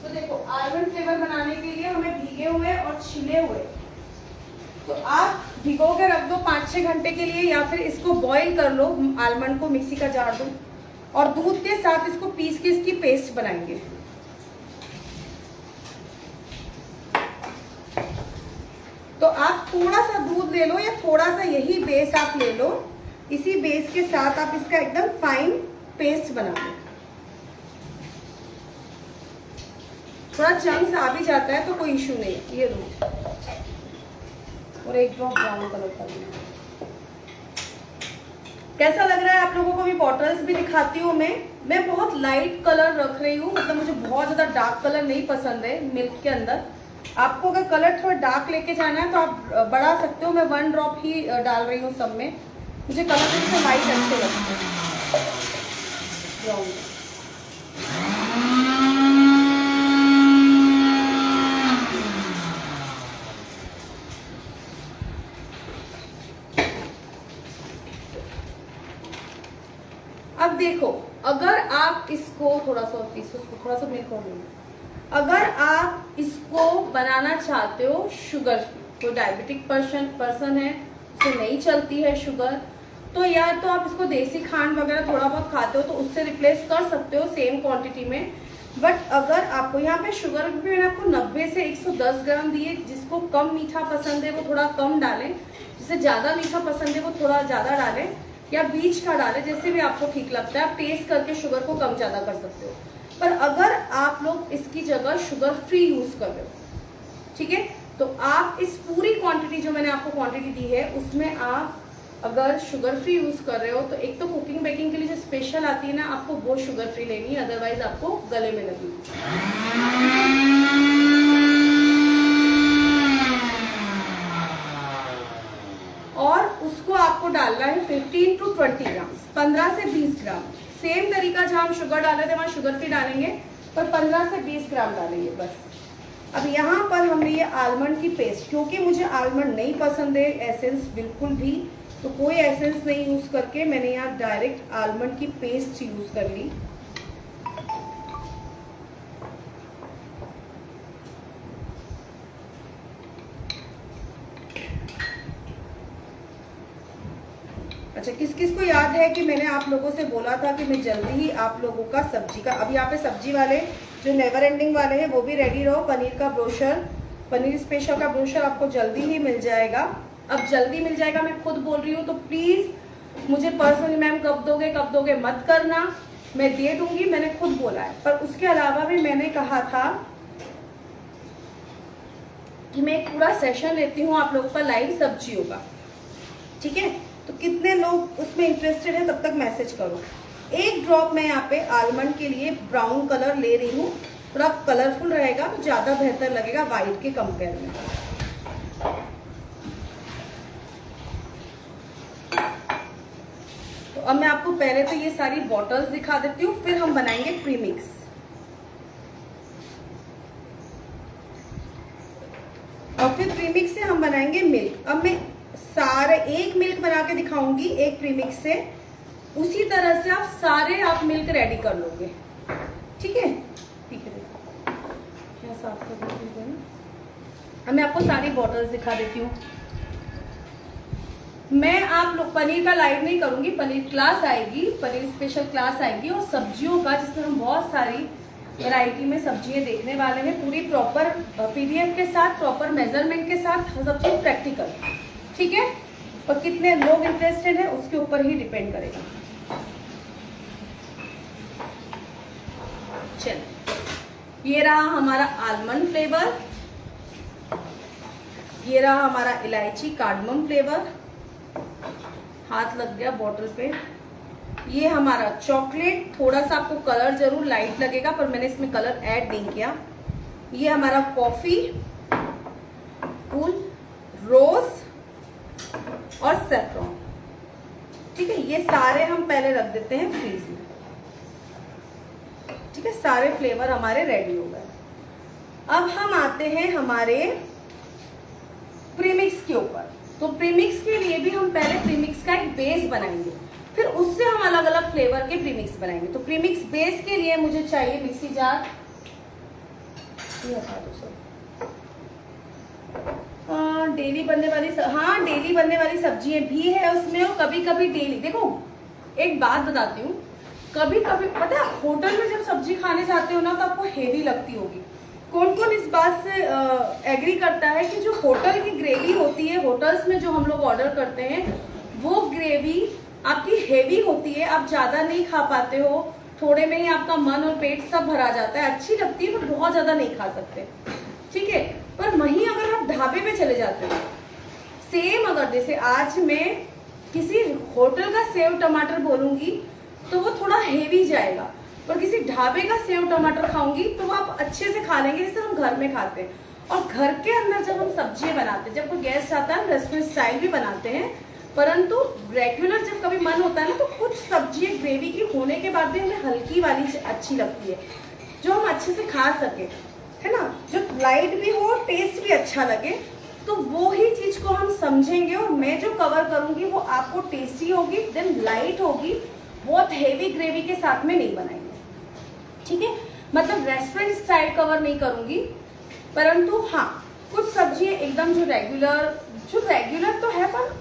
तो देखो, आलमंड फ्लेवर बनाने के लिए हमें भीगे हुए और छिले हुए, तो आप भिगो के रख दो 5-6 घंटे के लिए, या फिर इसको बॉईल कर लो, आलमंड को मिक्सी का जार दो और दूध के साथ इसको पीस के इसकी पेस्ट बनाएंगे। तो आप थोड़ा सा दूध ले लो, या थोड़ा सा यही बेस आप ले लो, इसी बेस के साथ आप इसका एकदम फाइन पेस्ट बना लो। थोड़ा चंक्स आ भी जाता है तो कोई इशू नहीं है। ये लो, और एक ड्रॉप ब्राउन कलर का भी। कैसा लग रहा है आप लोगों को? भी बॉटल्स भी दिखाती हूँ मैं बहुत लाइट कलर रख रही हूँ, मतलब मुझे बहुत ज्यादा डार्क कलर नहीं पसंद है मिल्क के अंदर। आपको अगर कलर थोड़ा डार्क लेके जाना है तो आप बढ़ा सकते हो। मैं 1 ड्रॉप ही डाल रही हूँ सब में, मुझे कलर से लाइट अच्छे लगते हैं। ब्राउन अब देखो, अगर आप इसको थोड़ा सा मेरे को अगर आप इसको बनाना चाहते हो शुगर फ्री, कोई डायबिटिक पर्सन है, उसे नहीं चलती है शुगर, तो यार तो आप इसको देसी खांड वगैरह थोड़ा बहुत खाते हो तो उससे रिप्लेस कर सकते हो सेम क्वांटिटी में। बट अगर आपको यहाँ पे शुगर भी मैंने आपको 90 से 110 ग्राम दिए, जिसको कम मीठा पसंद है वो थोड़ा कम डालें, जिसे ज्यादा मीठा पसंद है वो थोड़ा ज्यादा डालें, या बीच का डालें, जैसे भी आपको ठीक लगता है। आप टेस्ट करके शुगर को कम ज्यादा कर सकते हो। पर अगर आप लोग इसकी जगह शुगर फ्री यूज कर रहे हो, ठीक है, तो आप इस पूरी क्वांटिटी जो मैंने आपको क्वांटिटी दी है उसमें आप अगर शुगर फ्री यूज कर रहे हो तो एक तो कुकिंग बेकिंग के लिए जो स्पेशल आती है ना, आपको वो शुगर फ्री लेनी है, अदरवाइज आपको गले में लगेगी। और उसको आपको डालना है 15 to 20 ग्राम, 15 से 20 ग्राम। सेम तरीका जहां हम शुगर डाल रहे थे वहां शुगर फ्री डालेंगे, पर 15 से 20 ग्राम डालेंगे बस। अब यहाँ पर हमने ये आलमंड की पेस्ट, क्योंकि मुझे आलमंड नहीं पसंद है एसेंस बिल्कुल भी, तो कोई एसेंस नहीं यूज करके मैंने यहाँ डायरेक्ट आलमंड की पेस्ट यूज कर ली। अच्छा, किस किस को याद है कि मैंने आप लोगों से बोला था कि मैं जल्दी ही आप लोगों का सब्जी का, अब यहाँ पे सब्जी वाले जो नेवर एंडिंग वाले हैं वो भी रेडी रहो। पनीर का ब्रोशर, पनीर स्पेशल का ब्रोशर आपको जल्दी ही मिल जाएगा। अब जल्दी मिल जाएगा, मैं खुद बोल रही हूँ, तो प्लीज मुझे पर्सनली मैम कब दोगे मत करना, मैं दे दूंगी, मैंने खुद बोला है। पर उसके अलावा भी मैंने कहा था कि मैं एक पूरा सेशन लेती हूँ आप लोगों का लाइव सब्जियों का, ठीक है, तो कितने लोग उसमें इंटरेस्टेड है तब तक मैसेज करो। एक ड्रॉप मैं यहाँ पे आलमंड के लिए ब्राउन कलर ले रही हूँ, थोड़ा कलरफुल रहेगा तो ज्यादा बेहतर लगेगा व्हाइट के कंपेयर में। तो अब मैं आपको पहले तो ये सारी बॉटल्स दिखा देती हूँ, फिर हम बनाएंगे प्रीमिक्स। और फिर प्रीमिक्स से हम बनाएंगे मिल्क। अब मैं सारे एक मिल्क बना के दिखाऊंगी एक प्रीमिक्स से, उसी तरह से आप सारे मिल्क रेडी कर लोगे, ठीक है। ठीक है, क्या साफ कर देती हूँ। अब मैं आपको सारी बॉटल्स दिखा देती हूँ। मैं आप लोग पनीर का लाइव नहीं करूंगी, पनीर क्लास आएगी, पनीर स्पेशल क्लास आएगी, और सब्जियों का जिसमें हम बहुत सारी वैरायटी में सब्जियां देखने वाले हैं, पूरी प्रॉपर पीडीएफ के साथ, प्रॉपर मेजरमेंट के साथ, सब चीज प्रैक्टिकल, ठीक है। और कितने लोग इंटरेस्टेड है उसके ऊपर ही डिपेंड करेगा। चलिए, ये रहा हमारा आलमंड फ्लेवर, ये रहा हमारा इलायची कार्डमम फ्लेवर, हाथ लग गया बॉटल पे। ये हमारा चॉकलेट, थोड़ा सा आपको कलर जरूर लाइट लगेगा पर मैंने इसमें कलर ऐड नहीं किया। ये हमारा कॉफी, कूल, रोज और सैफरॉन, ठीक है। ये सारे हम पहले रख देते हैं फ्रीज में, ठीक है। सारे फ्लेवर हमारे रेडी हो गए। अब हम आते हैं हमारे प्रीमिक्स के ऊपर। तो प्रीमिक्स के लिए भी हम पहले प्रीमिक्स का एक बेस बनाएंगे, फिर उससे हम अलग अलग फ्लेवर के प्रीमिक्स बनाएंगे। तो प्रीमिक्स बेस के लिए मुझे चाहिए मिक्सी जार, डेली बनने वाली, हाँ डेली बनने वाली सब्जियां भी है उसमें, और कभी कभी डेली, देखो एक बात बताती हूँ, कभी कभी पता है होटल में जब सब्जी खाने जाते हो ना तो आपको हेवी लगती होगी। कौन कौन इस बात से एग्री करता है कि जो होटल की ग्रेवी होती है, होटल्स में जो हम लोग ऑर्डर करते हैं, वो ग्रेवी आपकी हेवी होती है, आप ज्यादा नहीं खा पाते हो, थोड़े में ही आपका मन और पेट सब भरा जाता है, अच्छी लगती है पर बहुत ज्यादा नहीं खा सकते, ठीक है। पर वहीं अगर आप ढाबे पे चले जाते हो, सेम अगर जैसे आज मैं किसी होटल का सेव टमाटर बोलूंगी तो वो थोड़ा हेवी जाएगा, पर किसी ढाबे का सेव टमाटर खाऊंगी तो वो आप अच्छे से खा लेंगे जैसे हम घर में खाते हैं। और घर के अंदर जब हम सब्जियां बनाते हैं, जब कोई गेस्ट आता है, रेस्टोरेंट स्टाइल भी बनाते हैं, परंतु रेगुलर जब कभी मन होता है ना तो कुछ सब्जियां ग्रेवी की होने के बाद भी हमें हल्की वाली अच्छी लगती है, जो हम अच्छे से खा सके, है ना, जो लाइट भी हो, टेस्ट भी अच्छा लगे। तो वो ही चीज को हम समझेंगे, और मैं जो कवर करूंगी वो आपको टेस्टी होगी, देन लाइट होगी, बहुत हेवी ग्रेवी के साथ में नहीं बनाएंगे, ठीक है। मतलब रेस्टोरेंट स्टाइल कवर नहीं करूंगी, परंतु हाँ कुछ सब्जी एकदम जो रेगुलर तो है, पर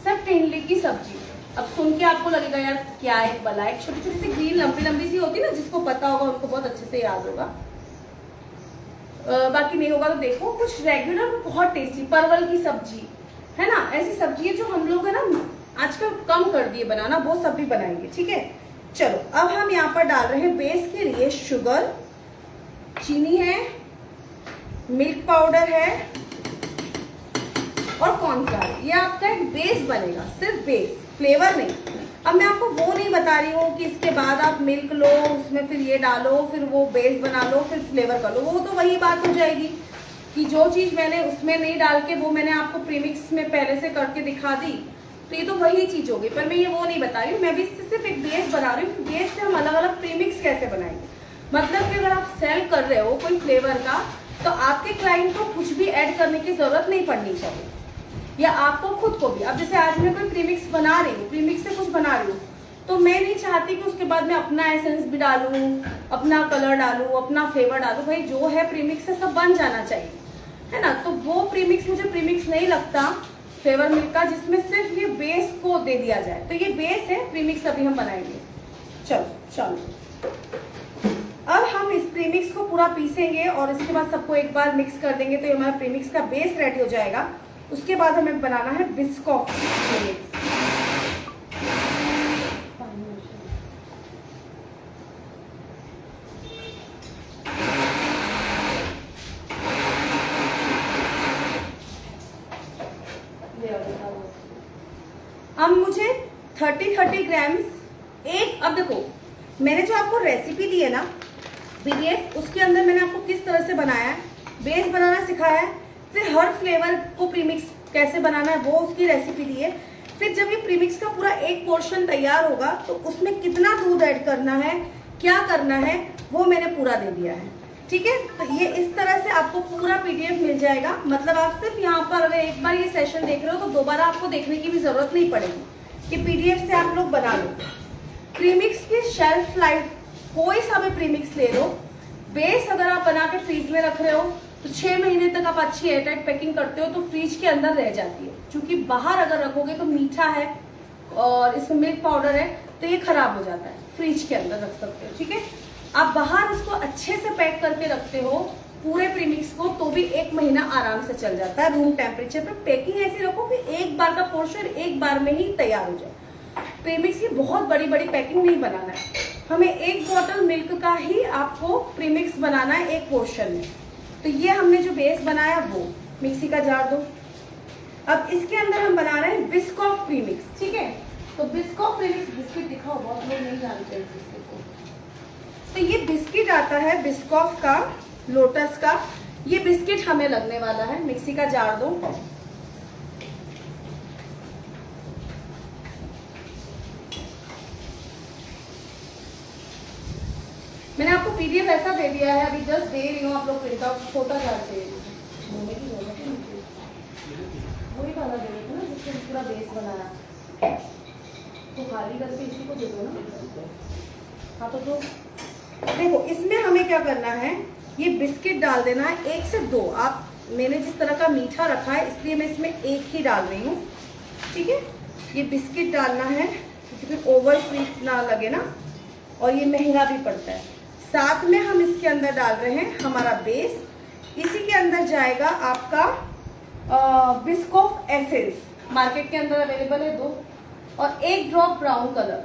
सब टेंडली की सब्जी। अब सुन के आपको लगेगा यार क्या है भला, एक छोटी छोटी सी ग्रीन लंबी लंबी सी होती है ना, जिसको पता होगा उनको बहुत अच्छे से याद होगा, बाकी नहीं होगा तो देखो। कुछ रेगुलर बहुत टेस्टी परवल की सब्जी है ना, ऐसी सब्जी है जो हम लोग है ना आजकल कम कर दिए बनाना, वो सब भी बनाएंगे, ठीक है। चलो अब हम यहाँ पर डाल रहे हैं बेस के लिए शुगर, चीनी है, मिल्क पाउडर है और कॉर्नफ्लावर। ये आपका एक बेस बनेगा, सिर्फ बेस, फ्लेवर नहीं। अब मैं आपको वो नहीं बता रही हूँ कि इसके बाद आप मिल्क लो, उसमें फिर ये डालो, फिर वो बेस बना लो, फिर फ्लेवर कर लो। वो तो वही बात हो जाएगी कि जो चीज़ मैंने उसमें नहीं डाल के वो मैंने आपको प्रीमिक्स में पहले से करके दिखा दी, तो ये तो वही चीज़ होगी। पर मैं ये वो नहीं बता रही हूँ, मैं भी इससे सिर्फ एक बेस बना रही हूँ। बेस से हम अलग अलग प्रीमिक्स कैसे बनाएंगे, मतलब कि अगर आप सेल कर रहे हो कोई फ्लेवर का, तो आपके क्लाइंट को कुछ भी ऐड करने की जरूरत नहीं पड़नी चाहिए, या आपको खुद को भी। अब जैसे आज मैं कोई प्रीमिक्स बना रही हूँ, प्रीमिक्स से कुछ बना रही हूँ, तो मैं नहीं चाहती कि उसके बाद मैं अपना एसेंस भी डालूं, अपना कलर डालूं, अपना फ्लेवर डालूं। भाई जो है प्रीमिक्स से सब बन जाना चाहिए, है ना। तो वो प्रीमिक्स मुझे प्रीमिक्स नहीं लगता फ्लेवर मिल्क का, जिसमें सिर्फ ये बेस को दे दिया जाए। तो ये बेस है, प्रीमिक्स अभी हम बनाएंगे। चलो अब हम इस प्रीमिक्स को पूरा पीसेंगे और इसके बाद सबको एक बार मिक्स कर देंगे, तो ये हमारा प्रीमिक्स का बेस रेडी हो जाएगा। उसके बाद हमें बनाना है बिस्कॉफ प्रीमिक्स। अब मुझे 30 ग्राम्स एक, अब देखो मैंने जो आपको रेसिपी दी है ना पीडीएफ, उसके अंदर मैंने आपको किस तरह से बनाया है, बेस बनाना सिखाया है, फिर हर फ्लेवर को प्रीमिक्स कैसे बनाना है वो उसकी रेसिपी दी है। फिर जब ये प्रीमिक्स का पूरा एक पोर्शन तैयार होगा तो उसमें कितना दूध ऐड करना है, क्या करना है, वो मैंने पूरा दे दिया है, ठीक है। तो ये इस तरह से आपको पूरा पीडीएफ मिल जाएगा। मतलब आप सिर्फ यहाँ पर अगर एक बार ये सेशन देख रहे हो तो दोबारा आपको देखने की भी जरूरत नहीं पड़ेगी, कि पीडीएफ से आप लोग बना लो। प्रीमिक्स की शेल्फ लाइफ, कोई सा भी प्रीमिक्स ले लो, बेस अगर आप बना के फ्रीज में रख रहे हो तो 6 महीने तक आप अच्छी एयरटाइट पैकिंग करते हो तो फ्रिज के अंदर रह जाती है। क्योंकि बाहर अगर रखोगे तो मीठा है और इसमें मिल्क पाउडर है, तो ये खराब हो जाता है। फ्रिज के अंदर रख सकते हो, ठीक है। आप बाहर इसको अच्छे से पैक करके रखते हो पूरे प्रीमिक्स को, तो भी 1 महीना आराम से चल जाता है रूम टेम्परेचर पे। पैकिंग ऐसी रखो कि एक बार का पोर्शन एक बार में ही तैयार हो जाए। प्रीमिक्स की बहुत बड़ी बड़ी पैकिंग नहीं बनाना है हमें, 1 बॉटल मिल्क का ही आपको प्रीमिक्स बनाना है एक पोर्शन में। तो ये हमने जो बेस बनाया वो मिक्सी का जार दो। अब इसके अंदर हम बना रहे हैं बिस्कॉफ प्रीमिक्स, ठीक है। तो बिस्कॉफ प्रीमिक्स, बिस्किट दिखाओ, बहुत लोग नहीं जानते इस बिस्किट को। तो ये बिस्किट आता है बिस्कॉफ का, लोटस का। ये बिस्किट हमें लगने वाला है। मिक्सी का जार दो। मैंने आपको पीडीएफ ऐसा दे दिया है, अभी जस्ट दे रही हूँ, आप लोग प्रिंट आउट छोटा जार से वही वाला दे रहे थे ना जिससे पूरा बेस बनाया, तो खाली करके इसी को दे दो ना। हाँ तो देखो इसमें हमें क्या करना है, ये बिस्किट डाल देना है 1 से 2। आप, मैंने जिस तरह का मीठा रखा है इसलिए मैं इसमें 1 ही डाल रही हूँ, ठीक है। ये बिस्किट डालना है क्योंकि फिर ओवर स्वीट ना लगे ना, और ये महंगा भी पड़ता है। साथ में हम इसके अंदर डाल रहे हैं हमारा बेस। इसी के अंदर जाएगा आपका बिस्कॉफ एसेंस, मार्केट के अंदर अवेलेबल है 2, और 1 ड्रॉप ब्राउन कलर,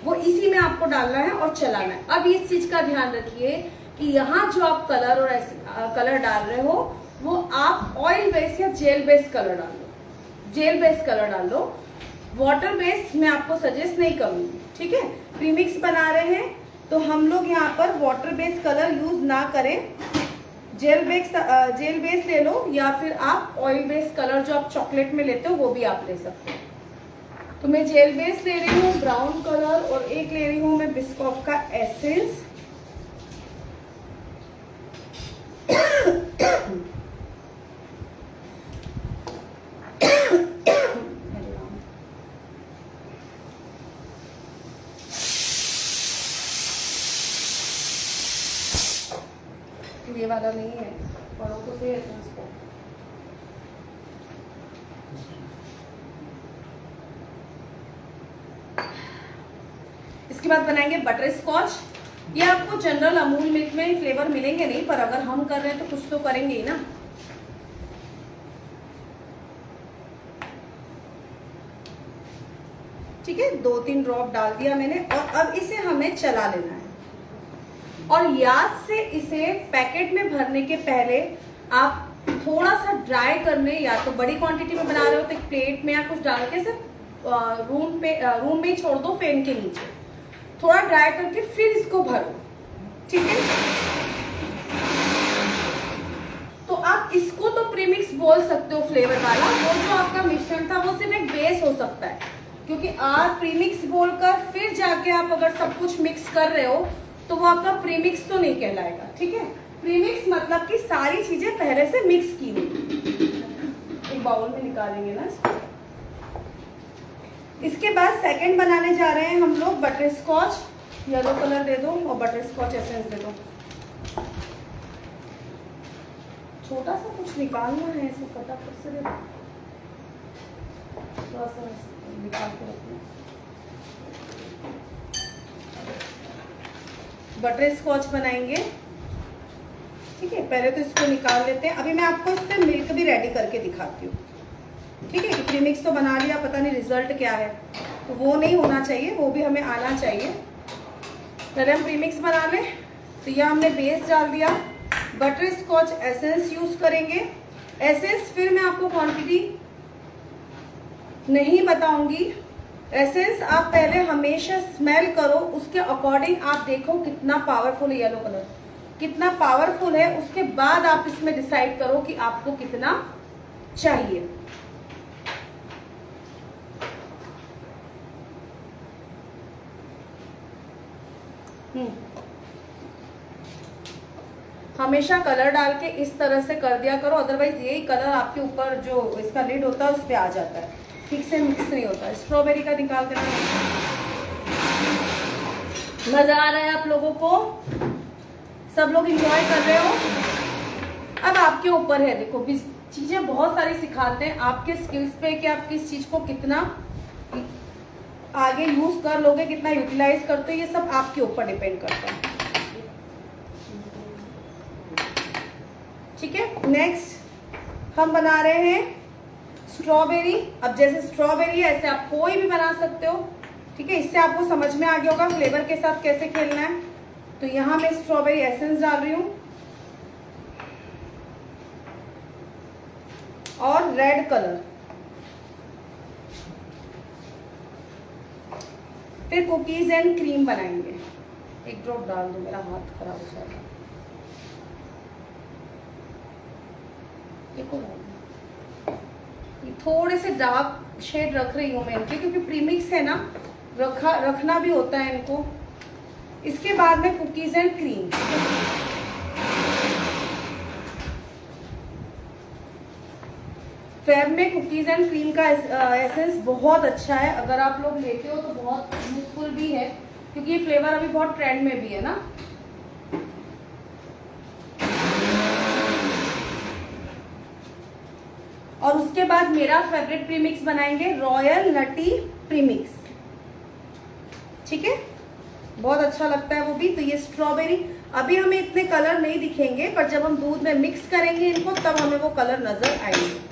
वो इसी में आपको डालना है और चलाना है। अब इस चीज का ध्यान रखिए कि यहाँ जो आप कलर और कलर डाल रहे हो वो आप ऑयल बेस या जेल बेस कलर डाल लो। जेल बेस कलर डाल लो, वाटर बेस मैं आपको सजेस्ट नहीं करूंगी, ठीक है। प्रीमिक्स बना रहे हैं तो हम लोग यहाँ पर वाटर बेस कलर यूज ना करें, जेल बेस ले लो, या फिर आप ऑयल बेस कलर जो आप चॉकलेट में लेते हो वो भी आप ले सकते हो। तो मैं जेल बेस ले रही हूँ ब्राउन कलर, और एक ले रही हूँ मैं बिस्कॉफ का एसेंस। वाला नहीं है, पढ़ो तो सही एसेंस को। इसके बाद बनाएंगे बटर स्कॉच। ये आपको जनरल अमूल मिल्क में फ्लेवर मिलेंगे नहीं, पर अगर हम कर रहे हैं तो कुछ तो करेंगे ही ना। ठीक है, 2-3 ड्रॉप डाल दिया मैंने और अब इसे हमें चला लेना है। और याद से इसे पैकेट में भरने के पहले आप थोड़ा सा ड्राई करने, या तो बड़ी क्वांटिटी में बना रहे हो तो एक प्लेट में या कुछ डाल के सिर्फ रूम में ही छोड़ दो फैन के नीचे, थोड़ा ड्राई करके फिर इसको भरो। ठीक है, तो आप इसको तो प्रीमिक्स बोल सकते हो फ्लेवर वाला, वो जो आपका मिश्रण था वो सिर्फ एक बेस हो सकता है, क्योंकि आप प्रीमिक्स बोलकर फिर जाके आप अगर सब कुछ मिक्स कर रहे हो तो वो आपका प्रीमिक्स तो नहीं कहलाएगा। ठीक है, प्रीमिक्स मतलब कि सारी चीजें पहले से मिक्स की हुई। एक बाउल में निकालेंगे ना इसको। इसके बाद सेकंड बनाने जा रहे हैं हम लोग बटर स्कॉच। येलो कलर दे दो और बटर स्कॉच एसेंस दे दो। छोटा सा कुछ निकालना है, ऐसे फटाफट से दे दो, थोड़ा सा निकाल के रखना। बटर स्कॉच बनाएंगे। ठीक है, पहले तो इसको निकाल लेते हैं। अभी मैं आपको इस पे मिल्क भी रेडी करके दिखाती हूँ। ठीक है, प्रीमिक्स तो बना लिया, पता नहीं रिजल्ट क्या है, तो वो नहीं होना चाहिए, वो भी हमें आना चाहिए। पहले हम प्रीमिक्स बना लें। तो यह हमने बेस डाल दिया, बटर स्कॉच एसेंस यूज करेंगे। एसेंस फिर मैं आपको क्वांटिटी नहीं बताऊंगी। एसेंस आप पहले हमेशा स्मेल करो, उसके अकॉर्डिंग आप देखो कितना पावरफुल है, येलो कलर कितना पावरफुल है, उसके बाद आप इसमें डिसाइड करो कि आपको कितना चाहिए। हमेशा कलर डाल के इस तरह से कर दिया करो, अदरवाइज यही कलर आपके ऊपर जो इसका लिड होता है उस पर आ जाता है, ठीक से मिक्स नहीं होता। स्ट्रॉबेरी का निकाल देना। मजा आ रहा है आप लोगों को? सब लोग एंजॉय कर रहे हो? अब आपके ऊपर है, देखो चीजें बहुत सारी सिखाते हैं, आपके स्किल्स पे कि आप किस चीज को कितना आगे यूज कर लोगे, कितना यूटिलाइज करते हो, ये सब आपके ऊपर डिपेंड करता है। ठीक है, नेक्स्ट हम बना रहे हैं स्ट्रॉबेरी। अब जैसे स्ट्रॉबेरी है ऐसे आप कोई भी बना सकते हो। ठीक है, इससे आपको समझ में आ गया होगा फ्लेवर के साथ कैसे खेलना है। तो यहां मैं स्ट्रॉबेरी एसेंस डाल रही हूं और रेड कलर। फिर कुकीज एंड क्रीम बनाएंगे। एक ड्रॉप डाल दो, मेरा हाथ खराब हो जाएगा। थोड़े से डार्क शेड रख रही हूँ मैं इनके, क्योंकि प्रीमिक्स है ना, रखना भी होता है इनको। इसके बाद में कुकीज एंड क्रीम। फैब में कुकीज एंड क्रीम का एसेंस बहुत अच्छा है, अगर आप लोग लेते हो तो बहुत यूजफुल भी है, क्योंकि ये फ्लेवर अभी बहुत ट्रेंड में भी है ना। और उसके बाद मेरा फेवरेट प्रीमिक्स बनाएंगे, रॉयल नटी प्रीमिक्स। ठीक है, बहुत अच्छा लगता है वो भी। तो ये स्ट्रॉबेरी, अभी हमें इतने कलर नहीं दिखेंगे, पर जब हम दूध में मिक्स करेंगे इनको तब हमें वो कलर नजर आएंगे।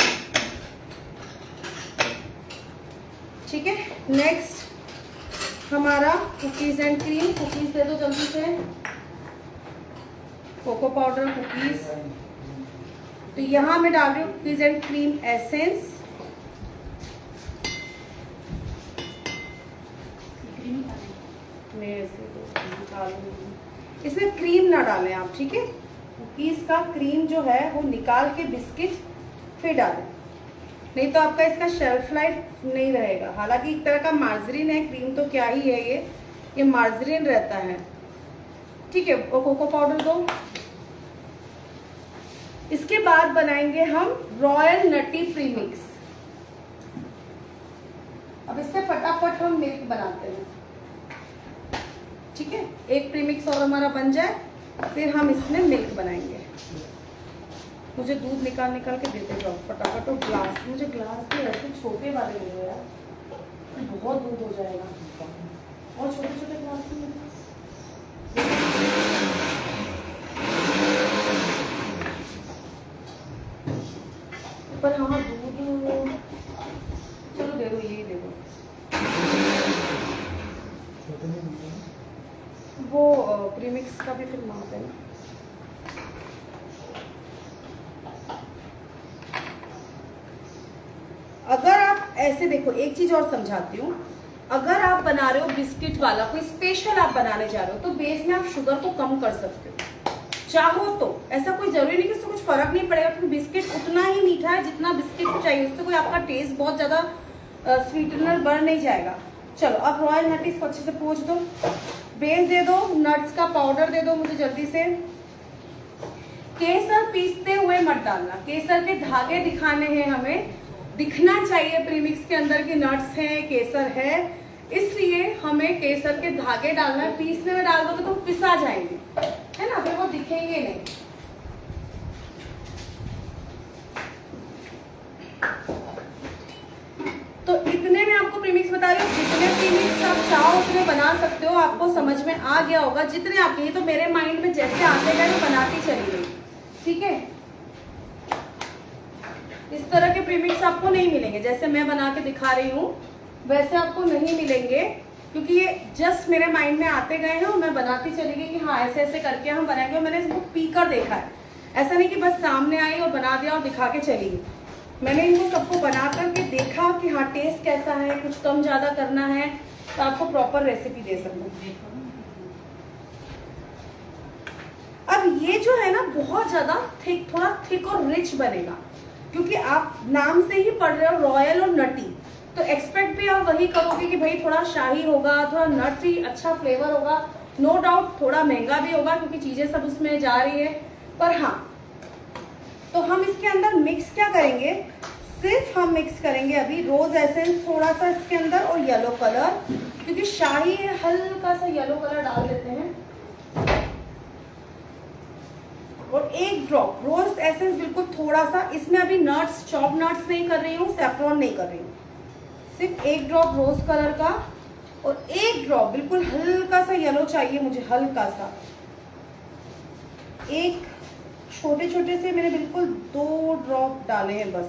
ठीक है, नेक्स्ट हमारा कुकीज एंड क्रीम। कुकीज दे दो जल्दी से, कोको पाउडर, कुकीज। तो यहां मैं डाल रही हूँ कुकीज एंड क्रीम एसेंस। इसमें क्रीम ना डालें आप, ठीक है। कुकीज का क्रीम जो है वो निकाल के बिस्किट फिर डालें, नहीं तो आपका इसका शेल्फ लाइफ नहीं रहेगा। हालांकि एक तरह का मार्जरीन है, क्रीम तो क्या ही है, ये मार्जरीन रहता है। ठीक है, और कोको पाउडर दो। इसके बाद बनाएंगे हम रॉयल नटी प्रीमिक्स। अब इससे फटाफट हम मिल्क बनाते हैं। ठीक है, एक प्रीमिक्स और हमारा बन जाए, फिर हम इसमें मिल्क बनाएंगे। मुझे दूध निकाल के देते जाओ फटाफट। और ग्लास, मुझे ग्लास भी ऐसे छोटे वाले ले लो यार, बहुत दूध हो जाएगा। और छोटे छोटे ग्लास भी पर हाँ दूध, चलो दे दो, यही दे दो। वो प्रीमिक्स का भी फिर माप है ना। अगर आप ऐसे देखो, एक चीज और समझाती हूँ, अगर आप बना रहे हो बिस्किट वाला, कोई स्पेशल आप बनाने जा रहे हो, तो बेस में आप शुगर को कम कर सकते हो चाहो तो। ऐसा कोई जरूरी नहीं कि उससे कुछ फर्क नहीं पड़ेगा, क्योंकि बिस्किट उतना ही मीठा है जितना बिस्किट को चाहिए, उससे कोई आपका टेस्ट बहुत ज्यादा स्वीटनर बढ़ नहीं जाएगा। चलो अब रॉयल नट्स को अच्छे से पोंछ दो, बेस दे दो, नट्स का पाउडर दे दो मुझे जल्दी से। केसर पीसते हुए मत डालना, केसर के धागे दिखाने हैं हमें, दिखना चाहिए प्रीमिक्स के अंदर की नट्स हैं, केसर है, इसलिए हमें केसर के धागे डालना है। पीसने में डाल दोगे तो पिसा जाएंगे, है ना, फिर वो दिखेंगे नहीं। तो इतने में आपको प्रीमिक्स बता रही हूँ, जितने प्रीमिक्स आप चाहो उतने बना सकते हो। आपको समझ में आ गया होगा जितने आपके, ये तो मेरे माइंड में जैसे आते गए तो बनाती चली गई, ठीक है। इस तरह के प्रीमिक्स आपको नहीं मिलेंगे, जैसे मैं बना के दिखा रही हूँ वैसे आपको नहीं मिलेंगे, क्योंकि ये जस्ट मेरे माइंड में आते गए हैं और मैं बनाती चली गई कि हाँ ऐसे ऐसे करके हम बनाएंगे। और मैंने इसको पी कर देखा है, ऐसा नहीं कि बस सामने आई और बना दिया और दिखा के चली गई। मैंने इनको सबको बना करके देखा कि हाँ टेस्ट कैसा है, कुछ कम ज्यादा करना है तो आपको प्रॉपर रेसिपी दे सकूँ। अब ये जो है ना बहुत ज्यादा थिक, थोड़ा थिक और रिच बनेगा, क्योंकि आप नाम से ही पढ़ रहे हो रॉयल और नटी, तो एक्सपेक्ट भी आप वही करोगे कि भाई थोड़ा शाही होगा, थोड़ा नटी, अच्छा फ्लेवर होगा। नो डाउट थोड़ा महंगा भी होगा क्योंकि चीजें सब उसमें जा रही है, पर हाँ। तो हम इसके अंदर मिक्स क्या करेंगे, सिर्फ हम मिक्स करेंगे अभी रोज एसेंस थोड़ा सा इसके अंदर और येलो कलर, क्योंकि शाही है, हल्का सा येलो कलर डाल देते हैं। और एक ड्रॉप रोज एसेंस, बिल्कुल थोड़ा सा। इसमें अभी नट्स, चॉप नट्स नहीं कर रही हूँ, सैफरॉन नहीं कर रही हूँ, सिर्फ एक ड्रॉप रोज कलर का और एक ड्रॉप बिल्कुल हल्का सा येलो चाहिए मुझे, हल्का सा। एक छोटे छोटे से मैंने बिल्कुल 2 ड्रॉप डाले हैं बस,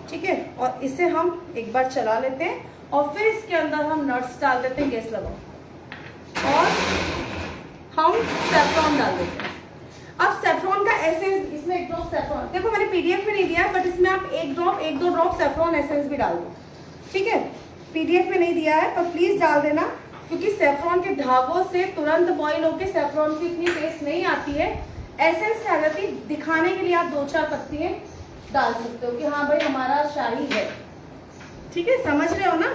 ठीक है। और इसे हम एक बार चला लेते हैं और फिर इसके अंदर हम नट्स डाल देते हैं, गैस लगाओ, और हम सैफरॉन डाल देते हैं। अब सैफरॉन का एसेंस, इसमें एक ड्रॉप सैफरॉन, देखो मैंने पीडीएफ में नहीं दिया है, बट इसमें आप एक दो ड्रॉप सैफरॉन एसेंस भी डाल दो, ठीक है। पीडीएफ में नहीं दिया है पर प्लीज डाल देना, क्योंकि सैफरॉन के धागों से तुरंत बॉईल होकर सैफरॉन की इतनी टेस्ट नहीं आती है। एसेंस क्या रहती, दिखाने के लिए आप 2-4 पत्तियां डाल सकते हो कि हाँ भाई हमारा शाही है, ठीक है, समझ रहे हो ना।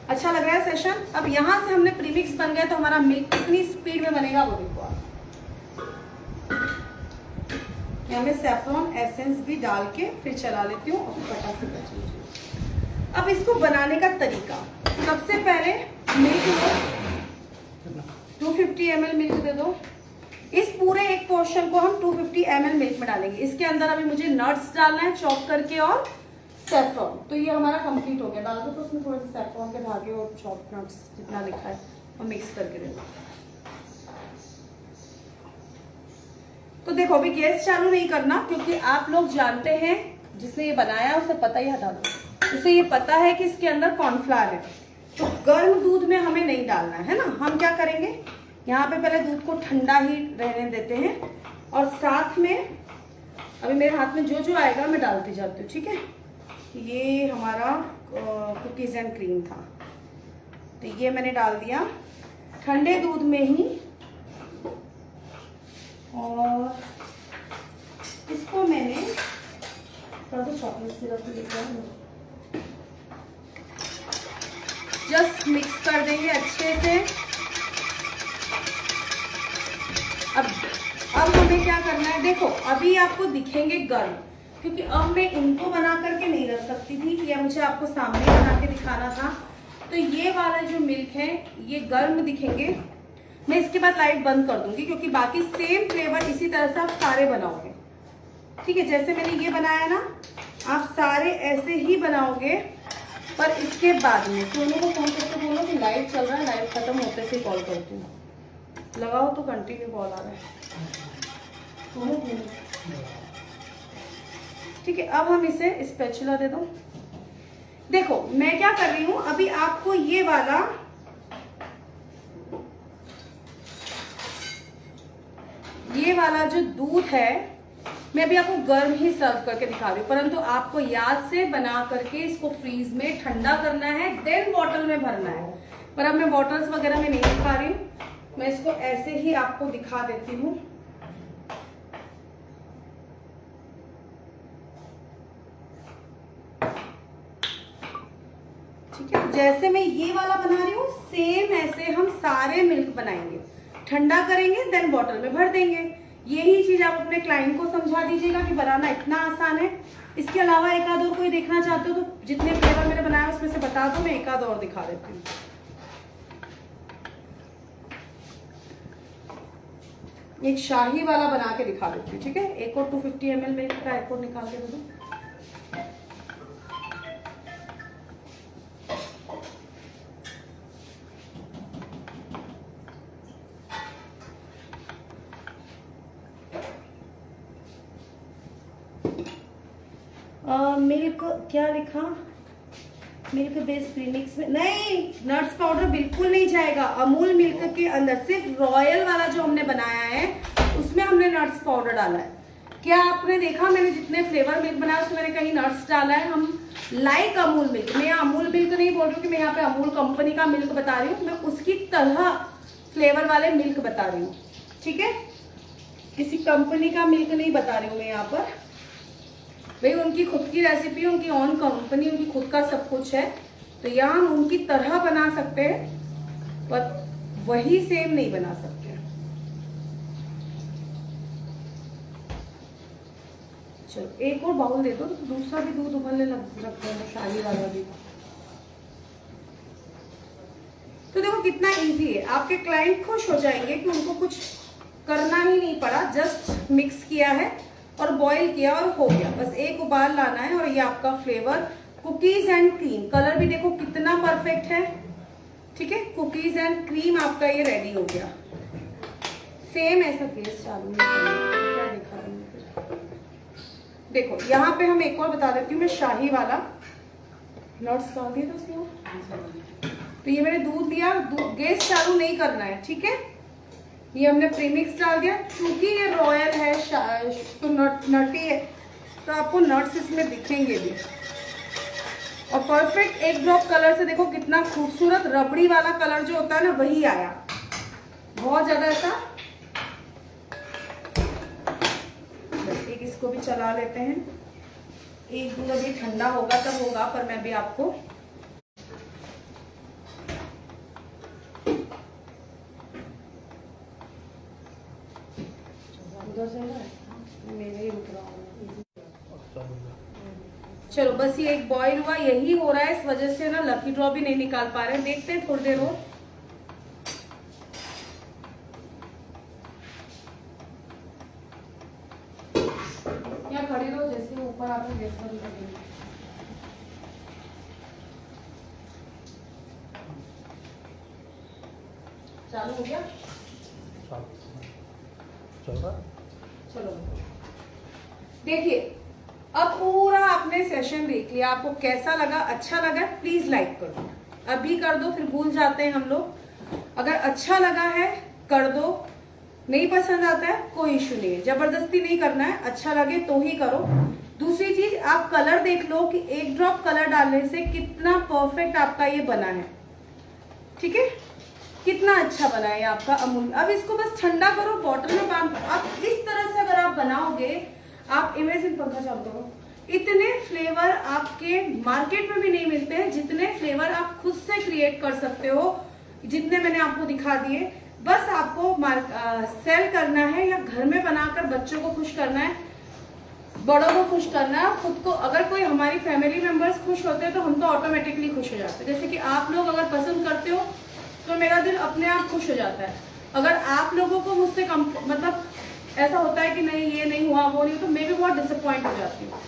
अच्छा लग रहा है सेशन। अब यहाँ से हमने प्रीमिक्स बन गया, तो हमारा मिल्क कितनी स्पीड में बनेगा वो देखो आप। यहाँ में सैफरॉन एसेंस भी डाल के फिर चला लेती हूँ और फटाफट से कर लीजिए। अब इसको बनाने का तरीका, सबसे पहले मिल्क लो, 250 ml मिल्क दे दो। इस पूरे एक पोर्शन को हम 250 ml मिल्क में डालेंगे। इसके अंदर अभी मुझे नट्स डालना है चॉप करके और सैफरॉन, तो ये हमारा कंप्लीट हो गया। डाल दो तो उसमें थोड़े से सैफरॉन के धागे और चॉप नट्स जितना लिखा है और मिक्स करके दे दो। तो देखो अभी गैस चालू नहीं करना, क्योंकि आप लोग जानते हैं, जिसने ये बनाया उसे पता ही, हटा दो, उसे ये पता है कि इसके अंदर कॉर्नफ्लावर है, तो गर्म दूध में हमें नहीं डालना है ना। हम क्या करेंगे, यहाँ पे पहले दूध को ठंडा ही रहने देते हैं और साथ में अभी मेरे हाथ में जो जो आएगा मैं डालती जाती हूँ, ठीक है। ये हमारा कुकीज एंड क्रीम था, तो ये मैंने डाल दिया ठंडे दूध में ही, और इसको मैंने थोड़ा सा चॉकलेट सिरप लेकर जस्ट मिक्स कर देंगे अच्छे से। अब हमें क्या करना है, देखो अभी आपको दिखेंगे गर्म, क्योंकि अब मैं इनको बना करके नहीं रख सकती थी, या मुझे आपको सामने बना के दिखाना था। तो ये वाला जो मिल्क है ये गर्म दिखेंगे, मैं इसके बाद लाइट बंद कर दूंगी, क्योंकि बाकी सेम फ्लेवर इसी तरह से आप सारे बनाओगे। ठीक है, जैसे मैंने ये बनाया ना, आप सारे ऐसे ही बनाओगे। पर इसके बाद में सोनू को फोन करके बोलो कि लाइट चल रहा है, लाइट खत्म होते से कॉल करती हूँ। लगाओ तो कंटिन्यू कॉल आ रहा है। ठीक है, अब हम इसे स्पैचुला दे दो। देखो मैं क्या कर रही हूँ, अभी आपको ये वाला जो दूध है, मैं अभी आपको गर्म ही सर्व करके दिखा रही हूँ, परंतु आपको याद से बना करके इसको फ्रीज में ठंडा करना है, देन बॉटल में भरना है। पर अब मैं बॉटल्स वगैरह में नहीं दिखा रही हूँ, मैं इसको ऐसे ही आपको दिखा देती हूँ। ठीक है, जैसे मैं ये वाला बना रही हूँ सेम ऐसे हम सारे मिल्क बनाएंगे, ठंडा करेंगे देन बॉटल में भर देंगे। यही चीज आप अपने क्लाइंट को समझा दीजिएगा कि बनाना इतना आसान है। इसके अलावा एक आध और कोई देखना चाहते हो तो जितने फ्लेवर मैंने बनाया उसमें से बता दो, मैं एक आध और दिखा देती हूँ। एक शाही वाला बना के दिखा देती हूँ। ठीक है, एक और 250 ml मिल्क का एक और निकाल के दे दो। मिल्क क्या लिखा, मिल्क बेस्ड प्रीमिक्स में नहीं, नट्स पाउडर बिल्कुल नहीं जाएगा। अमूल मिल्क के अंदर सिर्फ रॉयल वाला जो हमने बनाया है उसमें हमने नट्स पाउडर डाला है। क्या आपने देखा मैंने जितने फ्लेवर मिल्क बनाया उसमें मैंने कहीं नट्स डाला है? हम लाइक अमूल मिल्क, मैं अमूल मिल्क नहीं बोल रही हूँ कि मैं यहाँ पे अमूल कंपनी का मिल्क बता रही हूँ, मैं उसकी तरह फ्लेवर वाले मिल्क बता रही हूँ। ठीक है, किसी कंपनी का मिल्क नहीं बता रही हूँ मैं यहाँ पर। भाई उनकी खुद की रेसिपी, उनकी ऑन कंपनी, उनकी खुद का सब कुछ है, तो यहाँ हम उनकी तरह बना सकते हैं पर वही सेम नहीं बना सकते। चलो एक और बाउल दे दो, तो दूसरा भी दूध उबलने लग है, शाही वाला भी। तो देखो कितना इजी है, आपके क्लाइंट खुश हो जाएंगे कि उनको कुछ करना ही नहीं पड़ा, जस्ट मिक्स किया है और बॉईल किया और हो गया। बस एक उबाल लाना है और ये आपका flavour cookies and cream, colour भी देखो कितना परफेक्ट है। ठीक है, कुकीज एंड क्रीम आपका ये रेडी हो गया। सेम ऐसा गैस चालू क्या दिखा रही हूँ, देखो यहाँ पे हम एक और बता देती हूँ, मैं शाही वाला नट्स डाल दिया था उसमें। तो ये मैंने दूध दिया, गैस चालू नहीं करना है। ठीक है, ये हमने प्रीमिक्स डाल दिया, क्योंकि ये रॉयल है तो नटी है, तो आपको नट्स इसमें दिखेंगे भी। और परफेक्ट एक ड्रॉप कलर से देखो कितना खूबसूरत रबड़ी वाला कलर जो होता है ना वही आया, बहुत ज्यादा ऐसा। बस एक इसको भी चला लेते हैं, एक दूध अभी ठंडा होगा तब होगा, पर मैं भी आपको चलो बस ये एक बॉईल हुआ, यही हो रहा है, इस वजह से ना लकी ड्रॉ भी नहीं निकाल पा रहे हैं। देखते हैं थोड़ी देर और। या खड़ी रहो, जैसे ऊपर आपको गैस बंद कर देंगे। चालू हो गया, चल रहा। चलो देखिए, अब पूरा आपने सेशन देख लिया, आपको कैसा लगा? अच्छा लगा प्लीज लाइक कर दो, अभी कर दो, फिर भूल जाते हैं हम लोग। अगर अच्छा लगा है कर दो, नहीं पसंद आता है कोई इशू नहीं है, जबरदस्ती नहीं करना है, अच्छा लगे तो ही करो। दूसरी चीज, आप कलर देख लो कि एक ड्रॉप कलर डालने से कितना परफेक्ट आपका ये बना है। ठीक है, कितना अच्छा बना है आपका अमूल। अब इसको बस ठंडा करो, बॉटल में बांध। अब इस तरह से अगर आप बनाओगे, आप इमेजिन, पंखा चालू करो, इतने फ्लेवर आपके मार्केट में भी नहीं मिलते हैं जितने फ्लेवर आप खुद से क्रिएट कर सकते हो, जितने मैंने आपको दिखा दिए। बस आपको सेल करना है या घर में बनाकर बच्चों को खुश करना है, बड़ों को खुश करना है, खुद को। अगर कोई हमारी फैमिली मेंबर्स खुश होते हैं तो हम तो ऑटोमेटिकली खुश हो जाते हैं। जैसे कि आप लोग अगर पसंद करते हो तो मेरा दिल अपने आप खुश हो जाता है। अगर आप लोगों को मुझसे मतलब ऐसा होता है कि नहीं ये नहीं हुआ वो नहीं, तो मैं भी बहुत डिसअपॉइंट हो जाती हूँ।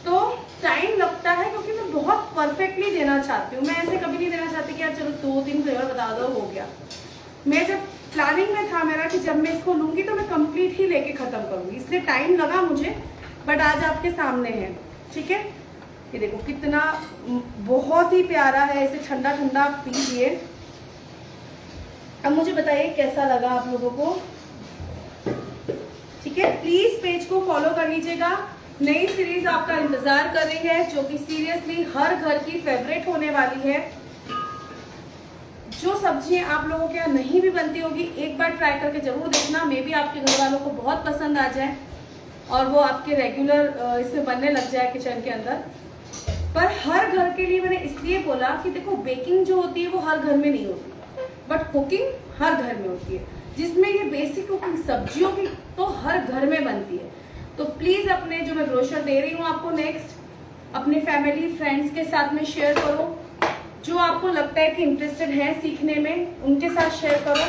तो टाइम लगता है क्योंकि मैं बहुत परफेक्टली देना चाहती हूँ। मैं ऐसे कभी नहीं देना चाहती कि यार चलो 2-3 फ्लेवर बता दो हो गया। मैं जब प्लानिंग में था मेरा कि जब मैं इसको लूंगी तो मैं कंप्लीट ही लेके खत्म करूंगी, इसलिए टाइम लगा मुझे, बट आज आपके सामने है। ठीक है, ये देखो कितना बहुत ही प्यारा है, इसे ठंडा ठंडा पीजिए। अब मुझे बताइए कैसा लगा आप लोगों को। ठीक है, प्लीज पेज को फॉलो कर लीजिएगा। नई सीरीज आपका इंतजार कर रही है जो कि सीरियसली हर घर की फेवरेट होने वाली है। जो सब्जियां आप लोगों के यहाँ नहीं भी बनती होगी, एक बार ट्राई करके जरूर देखना, मे बी आपके घर वालों को बहुत पसंद आ जाए और वो आपके रेगुलर इसमें बनने लग जाए किचन के अंदर। पर हर घर के लिए मैंने इसलिए बोला कि देखो बेकिंग जो होती है वो हर घर में नहीं होती, बट कुकिंग हर घर में होती है, जिसमें ये बेसिक कुकिंग सब्जियों की तो हर घर में बनती है। तो प्लीज अपने जो मैं ब्रोशर दे रही हूँ आपको नेक्स्ट, अपने फैमिली फ्रेंड्स के साथ में शेयर करो। जो आपको लगता है कि इंटरेस्टेड है सीखने में, उनके साथ शेयर करो।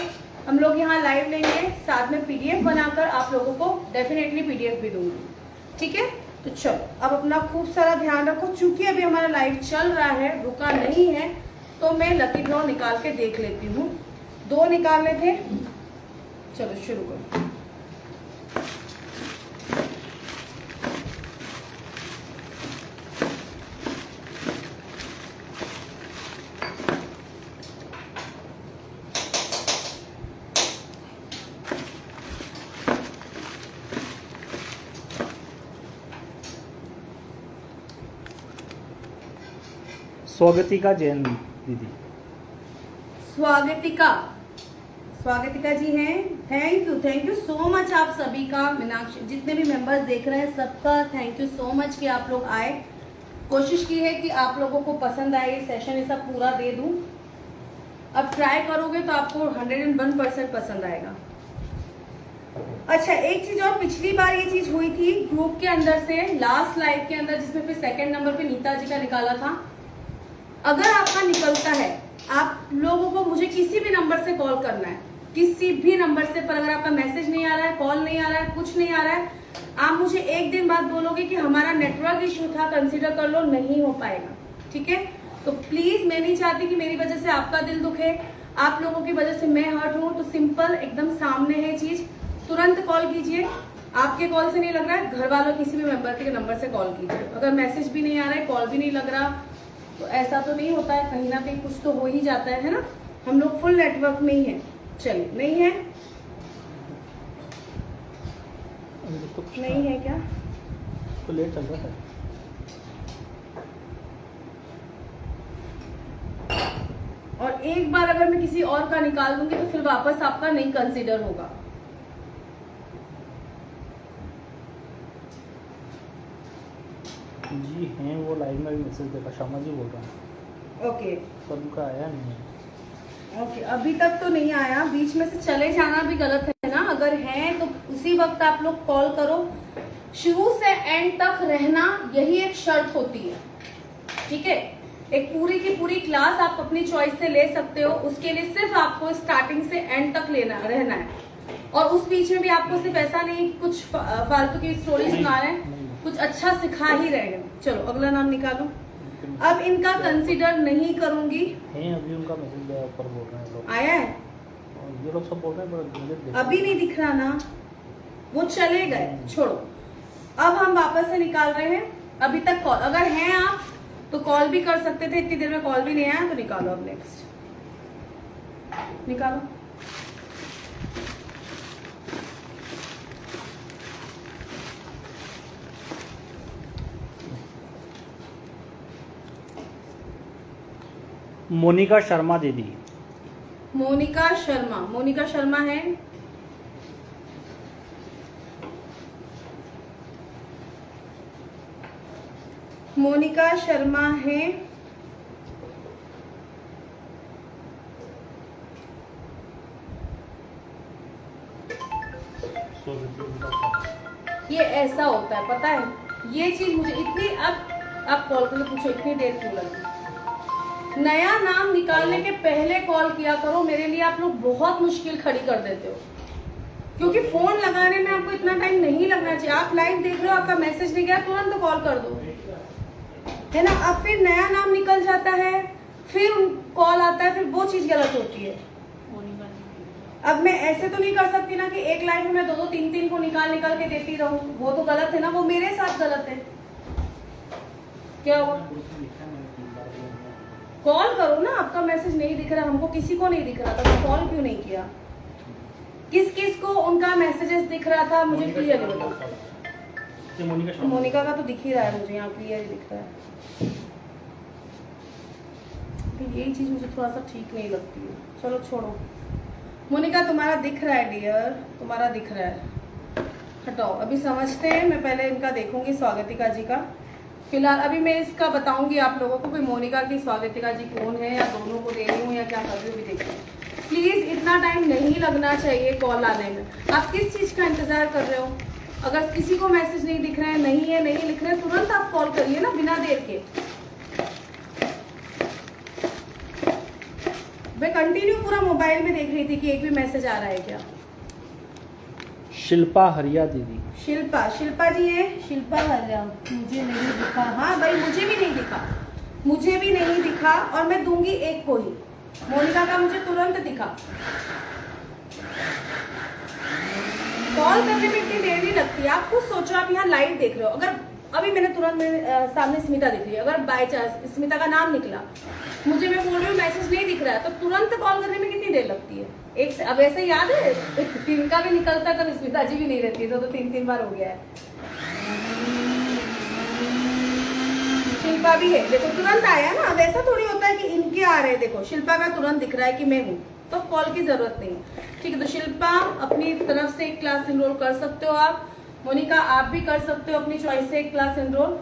हम लोग यहाँ लाइव लेंगे, साथ में पीडीएफ बनाकर आप लोगों को डेफिनेटली पीडीएफ भी दूंगी। ठीक है, तो चलो अब अपना खूब सारा ध्यान रखो। चूंकि अभी हमारा लाइव चल रहा है, रुका नहीं है, तो मैं लकी ड्रॉ निकाल के देख लेती हूँ। 2 निकालने थे, चलो शुरू करो। स्वागतिका जैन दीदी। स्वागतिका जी हैं, थैंक यू सो मच आप सभी का। मीनाक्षी, जितने भी मेंबर्स देख रहे हैं सबका थैंक यू सो मच कि आप लोग आए। कोशिश की है कि आप लोगों को पसंद आए ये सेशन, ऐसा पूरा दे दूं। अब ट्राई करोगे तो आपको 101% पसंद आएगा। अच्छा, एक चीज और, पिछली बार ये चीज हुई थी ग्रुप के अंदर से, लास्ट लाइव के अंदर, जिसमें फिर 2nd नंबर पे नीता जी का निकाला था। अगर आपका निकलता है, आप लोगों को मुझे किसी भी नंबर से कॉल करना है, किसी भी नंबर से। पर अगर आपका मैसेज नहीं आ रहा है, कॉल नहीं आ रहा है, कुछ नहीं आ रहा है, आप मुझे 1 दिन बाद बोलोगे कि हमारा नेटवर्क इश्यू था, कंसीडर कर लो, नहीं हो पाएगा। ठीक है, तो प्लीज, मैं नहीं चाहती कि मेरी वजह से आपका दिल दुखे, आप लोगों की वजह से मैं हर्ट हूं। तो सिंपल एकदम सामने है चीज, तुरंत कॉल कीजिए। आपके कॉल से नहीं लग रहा है, घर वालों किसी भी मेंबर के नंबर से कॉल कीजिए। अगर मैसेज भी नहीं आ रहा है, कॉल भी नहीं लग रहा, तो ऐसा तो नहीं होता है, कहीं ना कहीं कुछ तो हो ही जाता है ना। हम लोग फुल नेटवर्क में ही है। चलिए, नहीं है, नहीं है क्या? तो लेट चल रहा है। और एक बार अगर मैं किसी और का निकाल दूंगी तो फिर वापस आपका नहीं कंसीडर होगा। जी हैं, वो लाइव में भी मैसेज देखा, शर्मा जी बोल रहा हूँ। ओके, पर उनका आया नहीं। ओके, अभी तक तो नहीं आया। बीच में से चले जाना भी गलत है ना। अगर है तो उसी वक्त आप लोग कॉल करो। शुरू से एंड तक रहना, यही एक शर्त होती है। ठीक है, एक पूरी की पूरी क्लास आप अपनी चॉइस से ले सकते हो। उसके लिए सिर्फ आपको स्टार्टिंग से एंड तक रहना है। और उस बीच में भी आपको सिर्फ ऐसा नहीं कुछ फालतू की स्टोरी सुना रहे हैं, कुछ अच्छा सिखा ही रहे हैं। चलो अगला नाम निकालो। अब इनका कंसीडर नहीं करूंगी। हैं, अभी उनका मैसेज ऊपर बोल रहे हैं लोग। आया है? और ये लोग सब बोल रहे हैं, पर अभी नहीं दिख रहा ना, वो चले गए, छोड़ो। अब हम वापस से निकाल रहे हैं। अभी तक कॉल, अगर हैं आप तो कॉल भी कर सकते थे, इतनी देर में कॉल भी नहीं आया, तो निकालो। अब नेक्स्ट निकालो। मोनिका शर्मा दीदी। मोनिका शर्मा है। मोनिका शर्मा है। ये ऐसा होता है, पता है, ये चीज मुझे इतनी, अब आप कॉल करके पूछो इतनी देर क्यों लगी। नया नाम निकालने के पहले कॉल किया करो। मेरे लिए आप लोग बहुत मुश्किल खड़ी कर देते हो, क्योंकि फोन लगाने में आपको इतना टाइम नहीं लगना चाहिए। आप लाइव देख रहे हो, आपका मैसेज नहीं गया, तुरंत कॉल कर दो, है ना। अब फिर नया नाम निकल जाता है, फिर कॉल आता है, फिर वो चीज गलत होती है। अब मैं ऐसे तो नहीं कर सकती ना कि एक लाइन में मैं दो तीन तीन को निकाल के देती रहूं, वो तो गलत है ना, वो मेरे साथ गलत है। क्या हुआ? कॉल करो ना, आपका मैसेज नहीं दिख रहा, हमको किसी को नहीं दिख रहा था, तो कॉल क्यों नहीं किया? किस किस को उनका मैसेजेस दिख रहा था मुझे क्लियर बताओ। मोनिका का तो दिख ही रहा है मुझे, यहाँ क्लियर दिख रहा है। यही चीज मुझे थोड़ा सा ठीक नहीं लगती है, चलो छोड़ो। मोनिका तुम्हारा दिख रहा है डियर, तुम्हारा दिख रहा है, हटाओ। अभी समझते हैं, मैं पहले इनका देखूंगी स्वागतिका जी का। फिलहाल अभी मैं इसका बताऊंगी आप लोगों को कि मोनिका की स्वागतिका जी कौन है, या दोनों को दे रही हूँ या क्या कर रही हूँ, भी देखिए। प्लीज इतना टाइम नहीं लगना चाहिए कॉल आने में। आप किस चीज का इंतजार कर रहे हो? अगर किसी को मैसेज नहीं दिख रहा है, नहीं लिख रहे, तुरंत आप कॉल करिए ना, बिना देर के। मैं कंटिन्यू पूरा मोबाइल में देख रही थी कि एक भी मैसेज आ रहा है क्या। शिल्पा हरिया दीदी, शिल्पा जी है, शिल्पा हरिया, मुझे नहीं दिखा। हाँ भाई, मुझे भी नहीं दिखा, और मैं दूंगी एक को ही। मोनिका का मुझे तुरंत दिखा। कॉल करने में इतनी देर नहीं लगती। आप खुद सोचो, आप यहाँ लाइव देख रहे हो, अगर अभी मैंने तुरंत मेरे सामने स्मिता दिख रही है, अगर बाय चांस स्मिता का नाम निकला, मुझे मैं बोल रही हूँ मैसेज नहीं दिख रहा है, तो तुरंत कॉल करने में कितनी देर लगती है? एक से, अब ऐसे याद है तिनका भी निकलता है, तो स्मिता जी भी नहीं रहती, तो 3 बार हो गया है। शिल्पा भी है, देखो तुरंत आया ना। अब ऐसा थोड़ी होता है कि इनके आ रहे हैं, देखो शिल्पा का तुरंत दिख रहा है कि मैं हूँ, तो कॉल की जरूरत नहीं है। ठीक है, तो शिल्पा अपनी तरफ से एक क्लास एनरोल कर सकते हो आप। मोनिका आप भी कर सकते हो अपनी चॉइस से एक क्लास एनरोल।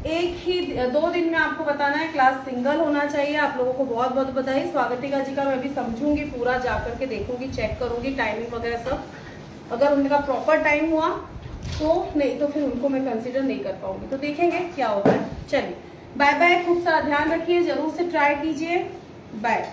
एक ही 2 दिन में आपको बताना है, क्लास सिंगल होना चाहिए। आप लोगों को बहुत बहुत बधाई। स्वागतिका जी का मैं भी समझूंगी, पूरा जाकर के देखूंगी, चेक करूंगी टाइमिंग वगैरह सब। अगर उनका प्रॉपर टाइम हुआ तो, नहीं तो फिर उनको मैं कंसीडर नहीं कर पाऊंगी, तो देखेंगे क्या होता है। चलिए बाय बाय, खूब सारा ध्यान रखिए, जरूर से ट्राई कीजिए, बाय।